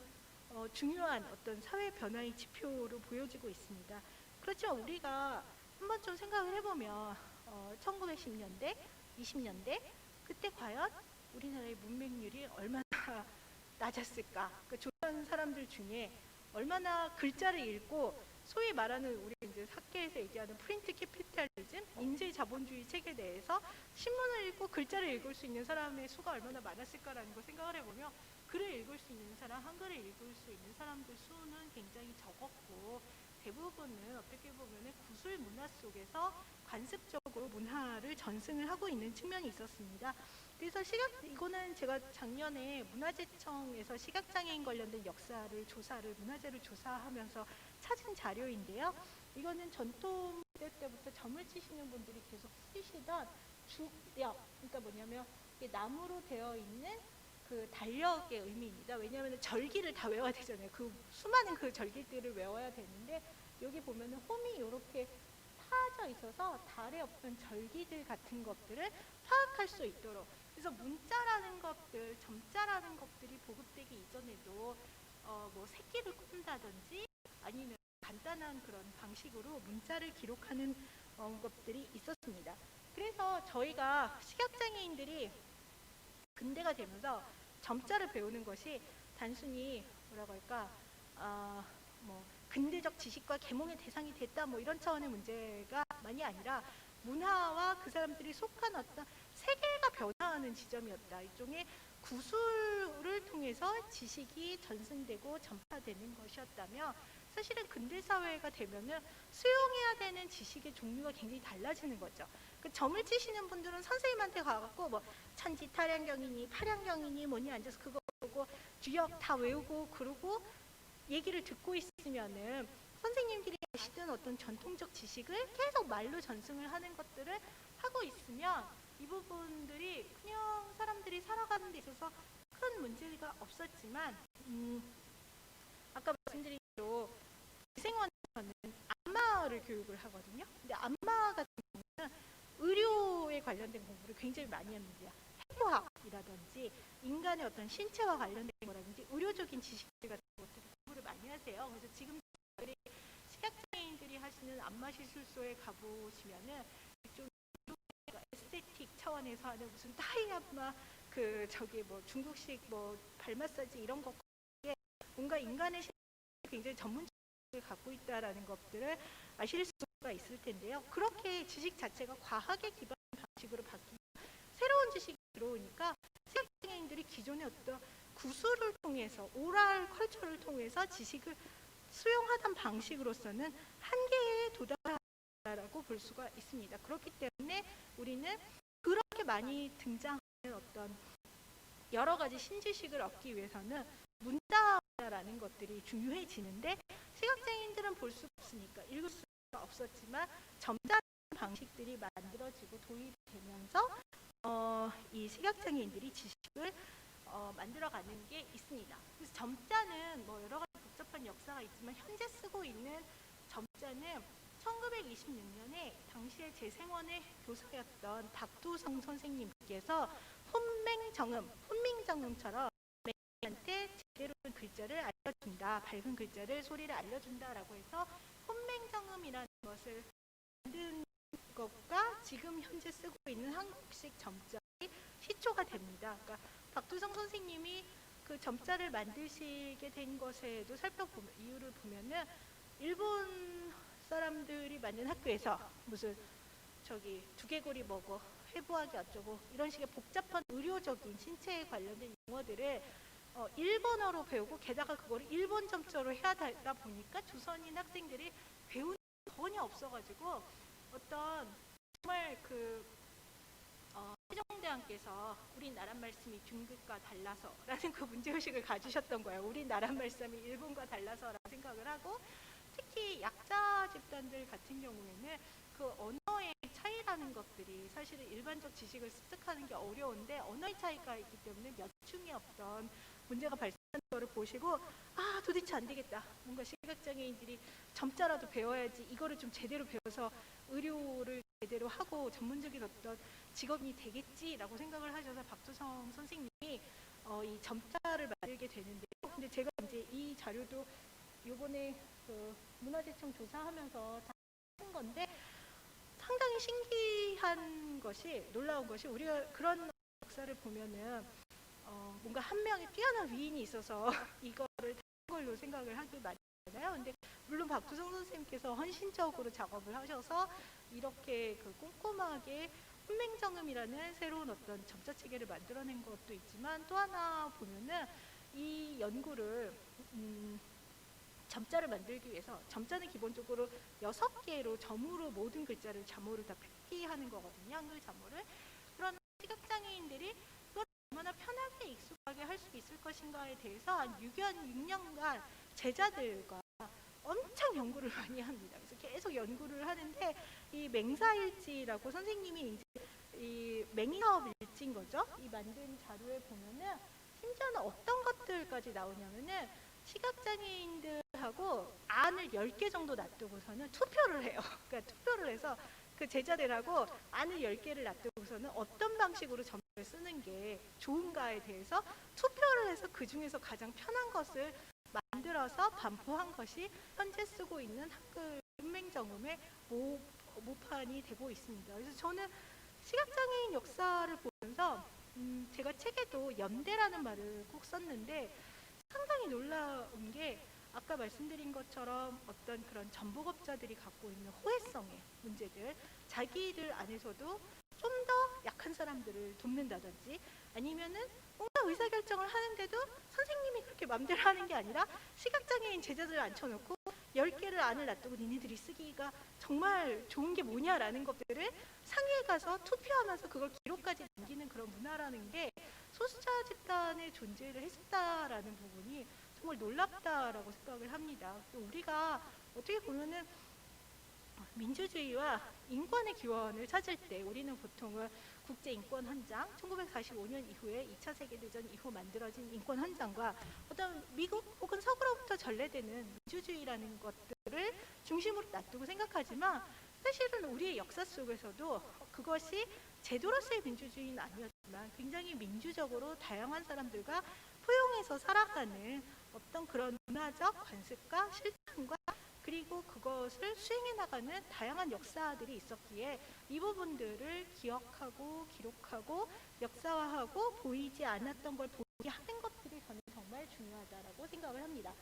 [SPEAKER 2] 중요한 어떤 사회 변화의 지표로 보여지고 있습니다. 그렇지만 우리가 한번 좀 생각을 해보면 1910년대, 20년대 그때 과연 우리나라의 문맹률이 얼마나 낮았을까? 그 조선 사람들 중에 얼마나 글자를 읽고 소위 말하는 우리 이제 학계에서 얘기하는 프린트 캐피탈리즘, 인쇄 자본주의 체계에 대해서 신문을 읽고 글자를 읽을 수 있는 사람의 수가 얼마나 많았을까라는 걸 생각을 해보면 글을 읽을 수 있는 사람, 한글을 읽을 수 있는 사람들 수는 굉장히 적었고 대부분은 어떻게 보면 구술 문화 속에서 관습적으로 문화를 전승을 하고 있는 측면이 있었습니다. 그래서 이거는 제가 작년에 문화재청에서 시각장애인 관련된 역사를 문화재를 조사하면서 찾은 자료인데요. 이거는 전통 시대 때부터 점을 치시는 분들이 계속 쓰시던 주력, 그러니까 뭐냐면 나무로 되어 있는 그 달력의 의미입니다. 왜냐하면 절기를 다 외워야 되잖아요. 그 수많은 그 절기들을 외워야 되는데 여기 보면은 홈이 이렇게 파져 있어서 달의 어떤 절기들 같은 것들을 파악할 수 있도록. 그래서 문자라는 것들, 점자라는 것들이 보급되기 이전에도 뭐 새끼를 꾼다든지 아니면 간단한 그런 방식으로 문자를 기록하는 것들이 있었습니다. 그래서 저희가 시각장애인들이 근대가 되면서 점자를 배우는 것이 단순히 뭐라고 할까 뭐 근대적 지식과 계몽의 대상이 됐다 뭐 이런 차원의 문제가 많이 아니라 문화와 그 사람들이 속한 어떤 세계가 변화하는 지점이었다. 일종의 구술을 통해서 지식이 전승되고 전파되는 것이었다면 사실은 근대 사회가 되면은 수용해야 되는 지식의 종류가 굉장히 달라지는 거죠. 그 점을 치시는 분들은 선생님한테 가갖고 뭐 천지 탈양경이니 팔양경이니 뭐니 앉아서 그거 보고 주역 다 외우고 그러고 얘기를 듣고 있으면은 선생님들이 아시던 어떤 전통적 지식을 계속 말로 전승을 하는 것들을 하고 있으면 이 부분들이 그냥 사람들이 살아가는 데 있어서 큰 문제가 없었지만 아까 말씀드린 대로 재생원에서는 안마를 교육을 하거든요. 근데 안마 같은 경우는 의료에 관련된 공부를 굉장히 많이 합니다. 해부학이라든지 인간의 어떤 신체와 관련된 거라든지 의료적인 지식들 같은 것들을 공부를 많이 하세요. 그래서 지금 시각장애인들이 하시는 안마 시술소에 가보시면은 좀 에스테틱 차원에서 하는 무슨 타이안마 그 저기 뭐 중국식 뭐 발 마사지 이런 것 뭔가 인간의 신체에 굉장히 전문적을 갖고 있다라는 것들을 아실 수가 있을 텐데요. 그렇게 지식 자체가 과학에 기반한 방식으로 바뀌고 새로운 지식이 들어오니까 시각장애인들이 기존의 어떤 구술을 통해서 오랄 컬처를 통해서 지식을 수용하던 방식으로서는 한계에 도달하다라고 볼 수가 있습니다. 그렇기 때문에 우리는 그렇게 많이 등장하는 어떤 여러 가지 신지식을 얻기 위해서는 문자라는 것들이 중요해지는데 시각장애인들은 볼 수가 없으니까 읽을 수가 없었지만 점자라는 방식들이 만들어지고 도입이 되면서 이 시각장애인들이 지식을 만들어가는 게 있습니다. 그래서 점자는 뭐 여러 가지 복잡한 역사가 있지만 현재 쓰고 있는 점자는 1926년에 당시에 재생원의 교사였던 박두성 선생님께서 여기에서 혼맹정음처럼 매한테 제대로 된 글자를 알려준다, 밝은 글자를 소리를 알려준다라고 해서 혼맹정음이라는 것을 만든 것과 지금 현재 쓰고 있는 한국식 점자의 시초가 됩니다. 그러니까 박두성 선생님이 그 점자를 만드시게 된 것에도 살펴보면 이유를 보면은 일본 사람들이 만든 학교에서 무슨 저기 두개골이 뭐고 해부하기 어쩌고 이런 식의 복잡한 의료적인 신체에 관련된 용어들을 일본어로 배우고 게다가 그거를 일본 점자로 해야 되다 보니까 조선인 학생들이 배우는 게 전혀 없어가지고 어떤 정말 세종대왕께서 우리나라 말씀이 중국과 달라서라는 그 문제의식을 가지셨던 거예요. 우리나라 말씀이 일본과 달라서라고 생각을 하고, 특히 약자 집단들 같은 경우에는 그 언어의 차이라는 것들이 사실은 일반적 지식을 습득하는 게 어려운데 언어의 차이가 있기 때문에 몇중의 어떤 문제가 발생하는 것을 보시고 도대체 안 되겠다. 뭔가 시각장애인들이 점자라도 배워야지, 이거를 좀 제대로 배워서 의료를 제대로 하고 전문적인 어떤 직업이 되겠지라고 생각을 하셔서 박두성 선생님이 이 점자를 만들게 되는데요. 근데 제가 이제 이 자료도 요번에 그 문화재청 조사하면서 다 한 건데 상당히 신기한 것이, 놀라운 것이, 우리가 그런 역사를 보면은 뭔가 한 명의 뛰어난 위인이 있어서 이거를 다른 걸로 생각을 하기 마련이잖아요. 근데 물론 박두성 선생님께서 헌신적으로 작업을 하셔서 이렇게 그 꼼꼼하게 혼맹정음이라는 새로운 어떤 점자 체계를 만들어낸 것도 있지만, 또 하나 보면은 이 연구를 점자를 만들기 위해서, 점자는 기본적으로 6개로 점으로 모든 글자를 자모를 다 표기하는 거거든요. 한글 자모를. 그러나 시각장애인들이 그걸 얼마나 편하게 익숙하게 할 수 있을 것인가에 대해서 한 6년간 제자들과 엄청 연구를 많이 합니다. 그래서 계속 연구를 하는데, 이 맹사일지라고 선생님이 이제 이 맹사업 일지인 거죠. 이 만든 자료에 보면은 심지어는 어떤 것들까지 나오냐면은 시각장애인들하고 안을 10개 정도 놔두고서는 투표를 해요. 그러니까 투표를 해서 그 제자들하고 안을 10개를 놔두고서는 어떤 방식으로 점을 쓰는 게 좋은가에 대해서 투표를 해서 그 중에서 가장 편한 것을 만들어서 반포한 것이 현재 쓰고 있는 한글 혼맹정음의 모판이 되고 있습니다. 그래서 저는 시각장애인 역사를 보면서 제가 책에도 연대라는 말을 꼭 썼는데, 상당히 놀라운 게 아까 말씀드린 것처럼 어떤 그런 전복업자들이 갖고 있는 호혜성의 문제들, 자기들 안에서도 좀 더 약한 사람들을 돕는다든지, 아니면은 뭔가 의사결정을 하는데도 선생님이 그렇게 맘대로 하는 게 아니라 시각장애인 제자들을 앉혀놓고 10개를 안을 놔두고 니네들이 쓰기가 정말 좋은 게 뭐냐라는 것들을 상위에 가서 투표하면서 그걸 기록까지 남기는 그런 문화라는 게 소수자 집단의 존재를 했다라는 부분이 정말 놀랍다라고 생각을 합니다. 또 우리가 어떻게 보면은 민주주의와 인권의 기원을 찾을 때 우리는 보통은 국제인권헌장, 1945년 이후에 2차 세계대전 이후 만들어진 인권헌장과 어떤 미국 혹은 서구로부터 전래되는 민주주의라는 것들을 중심으로 놔두고 생각하지만, 사실은 우리의 역사 속에서도 그것이 제도로서의 민주주의는 아니었지만 굉장히 민주적으로 다양한 사람들과 포용해서 살아가는 어떤 그런 문화적 관습과 실천과 그리고 그것을 수행해 나가는 다양한 역사들이 있었기에 이 부분들을 기억하고 기록하고 역사화하고 보이지 않았던 걸 보이게 하는 것들이 저는 정말 중요하다라고 생각을 합니다.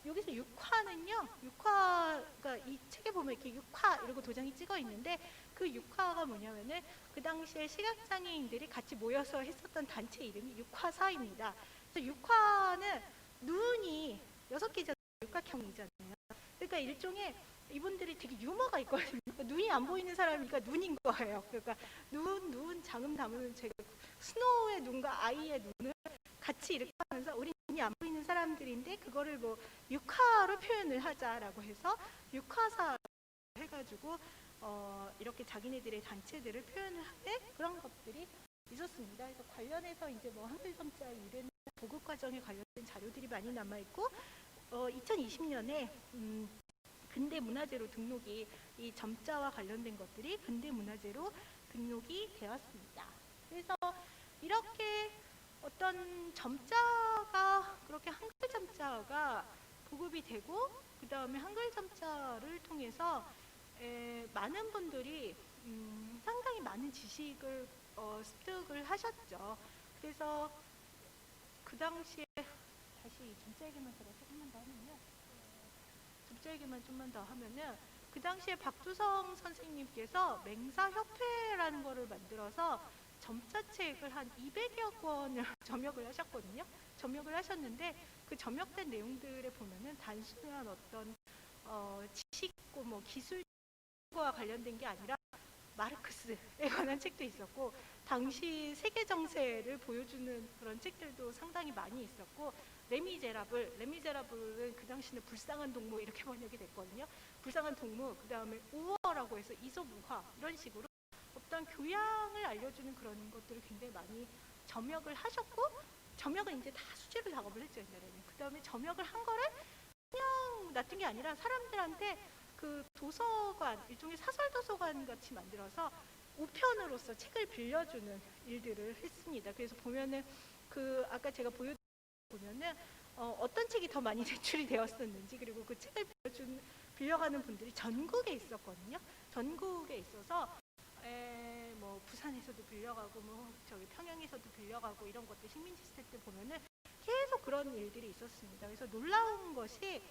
[SPEAKER 2] 여기서 육화는요, 육화가 이 책에 보면 이렇게 육화 이러고 도장이 찍어 있는데, 그 육화가 뭐냐면은 그 당시에 시각장애인들이 같이 모여서 했었던 단체 이름이 육화사입니다. 그래서 육화는 눈이 6개잖아요. 육각형이잖아요. 그러니까 일종의 이분들이 되게 유머가 있거든요. 그러니까 눈이 안 보이는 사람이니까 눈인 거예요. 그러니까 눈 장음 담은 제가 스노우의 눈과 아이의 눈을 같이 이렇게 하면서 우리 눈이 안 보이는 사람들인데 그거를 뭐 육화로 표현을 하자라고 해서 육화사 해가지고 이렇게 자기네들의 단체들을 표현을 하는 그런 것들이 있었습니다. 그래서 관련해서 이제 뭐 한글 점자 유래나 보급 과정에 관련된 자료들이 많이 남아 있고, 2020년에 근대 문화재로 등록이, 이 점자와 관련된 것들이 근대 문화재로 등록이 되었습니다. 그래서 이렇게 어떤 점자가 그렇게 한글 점자가 보급이 되고 그 다음에 한글 점자를 통해서 많은 분들이 상당히 많은 지식을 습득을 하셨죠. 그래서 그 당시에 다시 점자 얘기만 제가 조금만 더 하면요. 점자 얘기만 좀만 더 하면은 그 당시에 박두성 선생님께서 맹사협회라는 거를 만들어서 점자책을 한 200여 권을 점역을 하셨거든요. 점역을 하셨는데 그 점역된 내용들에 보면은 단순한 어떤 지식고 뭐 기술과 관련된 게 아니라 마르크스에 관한 책도 있었고 당시 세계 정세를 보여주는 그런 책들도 상당히 많이 있었고 레미제라블은 그 당시는 불쌍한 동무 이렇게 번역이 됐거든요. 불쌍한 동무, 그 다음에 우어라고 해서 이솝우화 이런 식으로 어떤 교양을 알려주는 그런 것들을 굉장히 많이 점역을 하셨고 점역은 이제 다 수제로 작업을 했죠 옛날에는. 그 다음에 점역을 한 거를 그냥 놔둔 게 아니라 사람들한테 그 도서관, 일종의 사설 도서관 같이 만들어서 우편으로서 책을 빌려주는 일들을 했습니다. 그래서 보면은 그 아까 제가 보면은 어떤 책이 더 많이 제출이 되었었는지 그리고 그 책을 빌려가는 분들이 전국에 있었거든요. 전국에 있어서 뭐 부산에서도 빌려가고 뭐 저기 평양에서도 빌려가고 이런 것들 식민지 시대 때 보면은 계속 그런 일들이 있었습니다. 그래서 놀라운 것이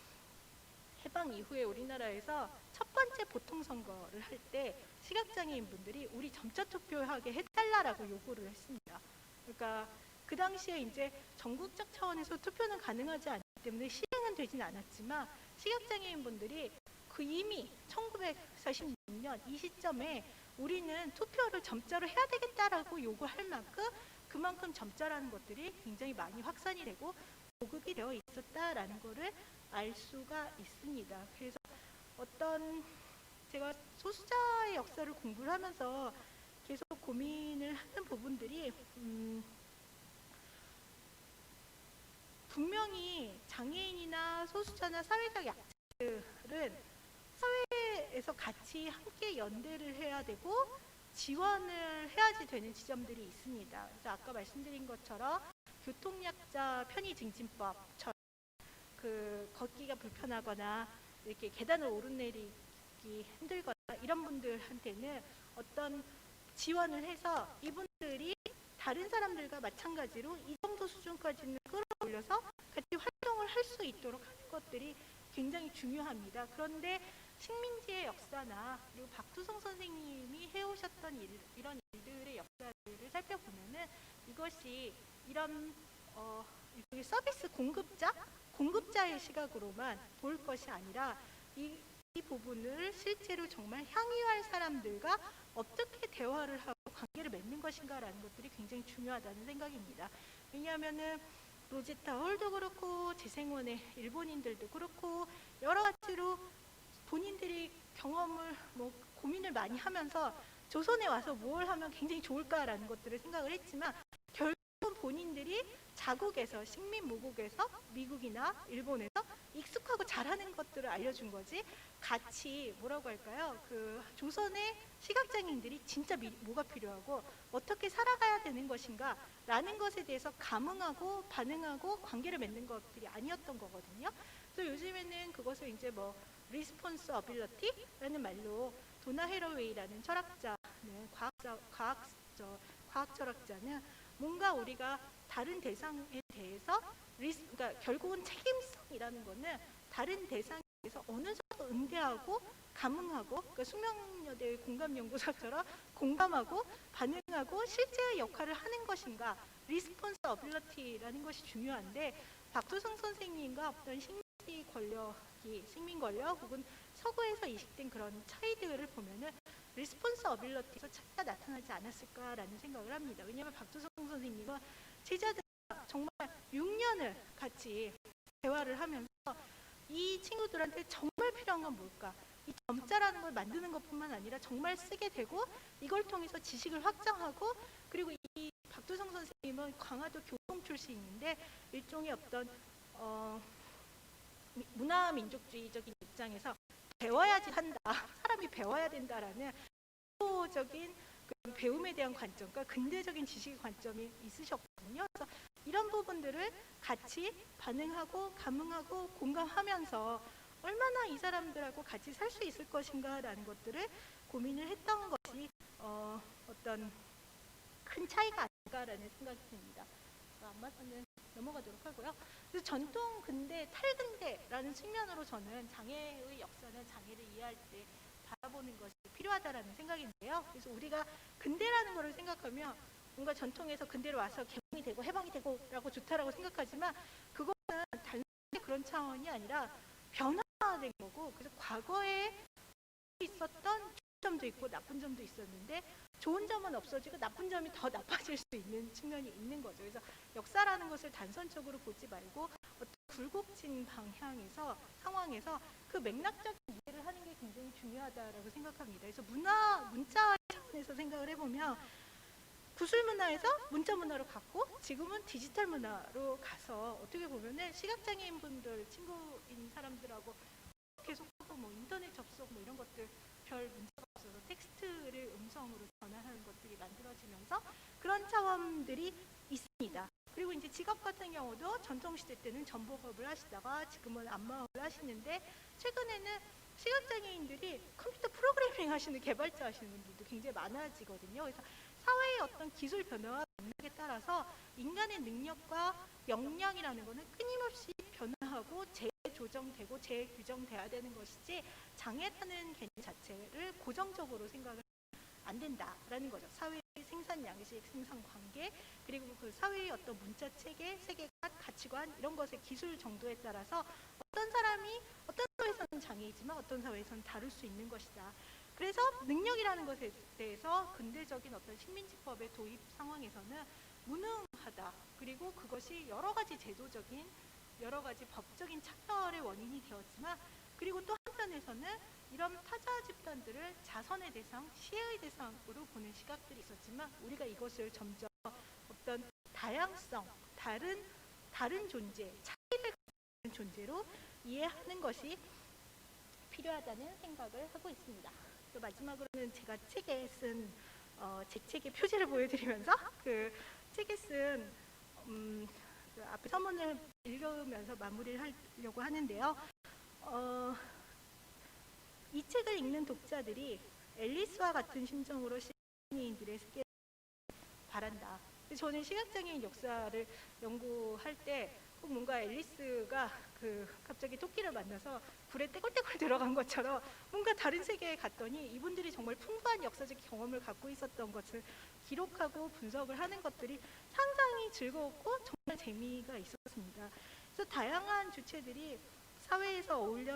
[SPEAKER 2] 해방 이후에 우리나라에서 첫 번째 보통선거를 할 때 시각장애인 분들이 우리 점자 투표하게 해달라고 요구를 했습니다. 그러니까 그 당시에 이제 전국적 차원에서 투표는 가능하지 않기 때문에 실행은 되진 않았지만 시각장애인 분들이 그 이미 1946년 이 시점에 우리는 투표를 점자로 해야 되겠다라고 요구할 만큼 그만큼 점자라는 것들이 굉장히 많이 확산이 되고 보급이 되어 있었다라는 거를 알 수가 있습니다. 그래서 어떤 제가 소수자의 역사를 공부를 하면서 계속 고민을 하는 부분들이 분명히 장애인이나 소수자나 사회적 약자들은 사회에서 같이 함께 연대를 해야 되고 지원을 해야지 되는 지점들이 있습니다. 그래서 아까 말씀드린 것처럼 교통약자 편의증진법처럼 그 걷기가 불편하거나 이렇게 계단을 오르내리기 힘들거나 이런 분들한테는 어떤 지원을 해서 이분들이 다른 사람들과 마찬가지로 이 정도 수준까지는 끌어올려서 같이 활동을 할 수 있도록 하는 것들이 굉장히 중요합니다. 그런데 식민지의 역사나 그리고 박두성 선생님이 해오셨던 이런 일들의 역사를 살펴보면은 이것이 이런 일종의 서비스 공급자의 시각으로만 볼 것이 아니라 이 부분을 실제로 정말 향유할 사람들과 어떻게 대화를 하고 관계를 맺는 것인가라는 것들이 굉장히 중요하다는 생각입니다. 왜냐하면은 로제타 홀도 그렇고 재생원의 일본인들도 그렇고 여러 가지로 본인들이 경험을 고민을 많이 하면서 조선에 와서 뭘 하면 굉장히 좋을까라는 것들을 생각을 했지만 결국은 본인들이 자국에서 식민무국에서 미국이나 일본에서 익숙하고 잘하는 것들을 알려준 거지 같이 뭐라고 할까요? 그 조선의 시각장애인들이 진짜 뭐가 필요하고 어떻게 살아가야 되는 것인가 라는 것에 대해서 감흥하고 반응하고 관계를 맺는 것들이 아니었던 거거든요. 그래서 요즘에는 그것을 이제 뭐 responsibility라는 말로 도나 해러웨이라는 철학자는 과학 철학자는 뭔가 우리가 다른 대상에 대해서 그러니까 결국은 책임성이라는 거는 다른 대상에 대해서 어느 정도 응대하고 감흥하고 그러니까 숙명여대 공감연구소처럼 공감하고 반응하고 실제의 역할을 하는 것인가 responsibility라는 것이 중요한데 박두성 선생님과 어떤 식민 권력 혹은 서구에서 이식된 그런 차이들을 보면은 responsibility에서 차이가 나타나지 않았을까라는 생각을 합니다. 왜냐하면 박두성 선생님은 제자들과 정말 6년을 같이 대화를 하면서 이 친구들한테 정말 필요한 건 뭘까? 이 점자라는 걸 만드는 것뿐만 아니라 정말 쓰게 되고 이걸 통해서 지식을 확장하고 그리고 이 박두성 선생님은 강화도 교동 출신인데 일종의 어떤 문화민족주의적인 입장에서 배워야지 한다. 사람이 배워야 된다라는 적인 그런 배움에 대한 관점과 근대적인 지식의 관점이 있으셨거든요. 그래서 이런 부분들을 같이 반응하고 감응하고 공감하면서 얼마나 이 사람들하고 같이 살 수 있을 것인가라는 것들을 고민을 했던 것이 어떤 큰 차이가 아닐까라는 생각이 듭니다. 앞마서는 넘어가도록 하고요. 그래서 전통 근대, 탈근대라는 측면으로 저는 장애의 역사는 장애를 이해할 때 바라보는 것이 필요하다라는 생각인데요. 그래서 우리가 근대라는 것을 생각하면 뭔가 전통에서 근대로 와서 개방이 되고 해방이 되고라고 좋다라고 생각하지만 그거는 단순히 그런 차원이 아니라 변화된 거고, 그래서 과거에 있었던 좋은 점도 있고 나쁜 점도 있었는데 좋은 점은 없어지고 나쁜 점이 더 나빠질 수 있는 측면이 있는 거죠. 그래서 역사라는 것을 단선적으로 보지 말고 어떤 굴곡진 방향에서 상황에서 그 맥락적인 이해를 하는 게 굉장히 중요하다라고 생각합니다. 그래서 문자 차원에서 생각을 해보면 구술 문화에서 문자 문화로 갔고 지금은 디지털 문화로 가서 어떻게 보면은 시각장애인 분들 친구인 사람들하고 계속하고 뭐 인터넷 접속 뭐 이런 것들 별 문제가 없어서 텍스트를 음성으로 전환하는 것들이 만들어지면서 그런 차원들이 있습니다. 그리고 이제 직업 같은 경우도 전통시대 때는 전복업을 하시다가 지금은 안마업을 하시는데 최근에는 시각장애인들이 컴퓨터 프로그래밍 하시는 개발자 하시는 분들도 굉장히 많아지거든요. 그래서 사회의 어떤 기술 변화와 맥락에 따라서 인간의 능력과 역량이라는 것은 끊임없이 변화하고 재조정되고 재규정돼야 되는 것이지 장애라는 개념 자체를 고정적으로 생각을 안 된다라는 거죠. 사회의 생산 양식, 생산 관계, 그리고 그 사회의 어떤 문자 체계, 세계관, 가치관 이런 것의 기술 정도에 따라서 어떤 사람이 어떤 사회에서는 장애이지만 어떤 사회에서는 다룰 수 있는 것이다. 그래서 능력이라는 것에 대해서 근대적인 어떤 식민지법의 도입 상황에서는 무능하다. 그리고 그것이 여러 가지 제도적인 여러 가지 법적인 차별의 원인이 되었지만 그리고 또 한편에서는 이런 타자 집단들을 자선의 대상, 시혜의 대상으로 보는 시각들이 있었지만 우리가 이것을 점점 어떤 다양성, 다른 존재, 차이를 가진 존재로 이해하는 것이 필요하다는 생각을 하고 있습니다. 또 마지막으로는 제가 책에 쓴 제 책의 표지를 보여드리면서 그 책에 쓴 그 앞에 서문을 읽으면서 마무리를 하려고 하는데요. 이 책을 읽는 독자들이 앨리스와 같은 심정으로 시각장애인들의 세계를 바란다. 저는 시각장애인 역사를 연구할 때 꼭 뭔가 앨리스가 갑자기 토끼를 만나서 불에 떼굴떼굴 들어간 것처럼 뭔가 다른 세계에 갔더니 이분들이 정말 풍부한 역사적 경험을 갖고 있었던 것을 기록하고 분석을 하는 것들이 상당히 즐거웠고 정말 재미가 있었습니다. 그래서 다양한 주체들이 사회에서 어울려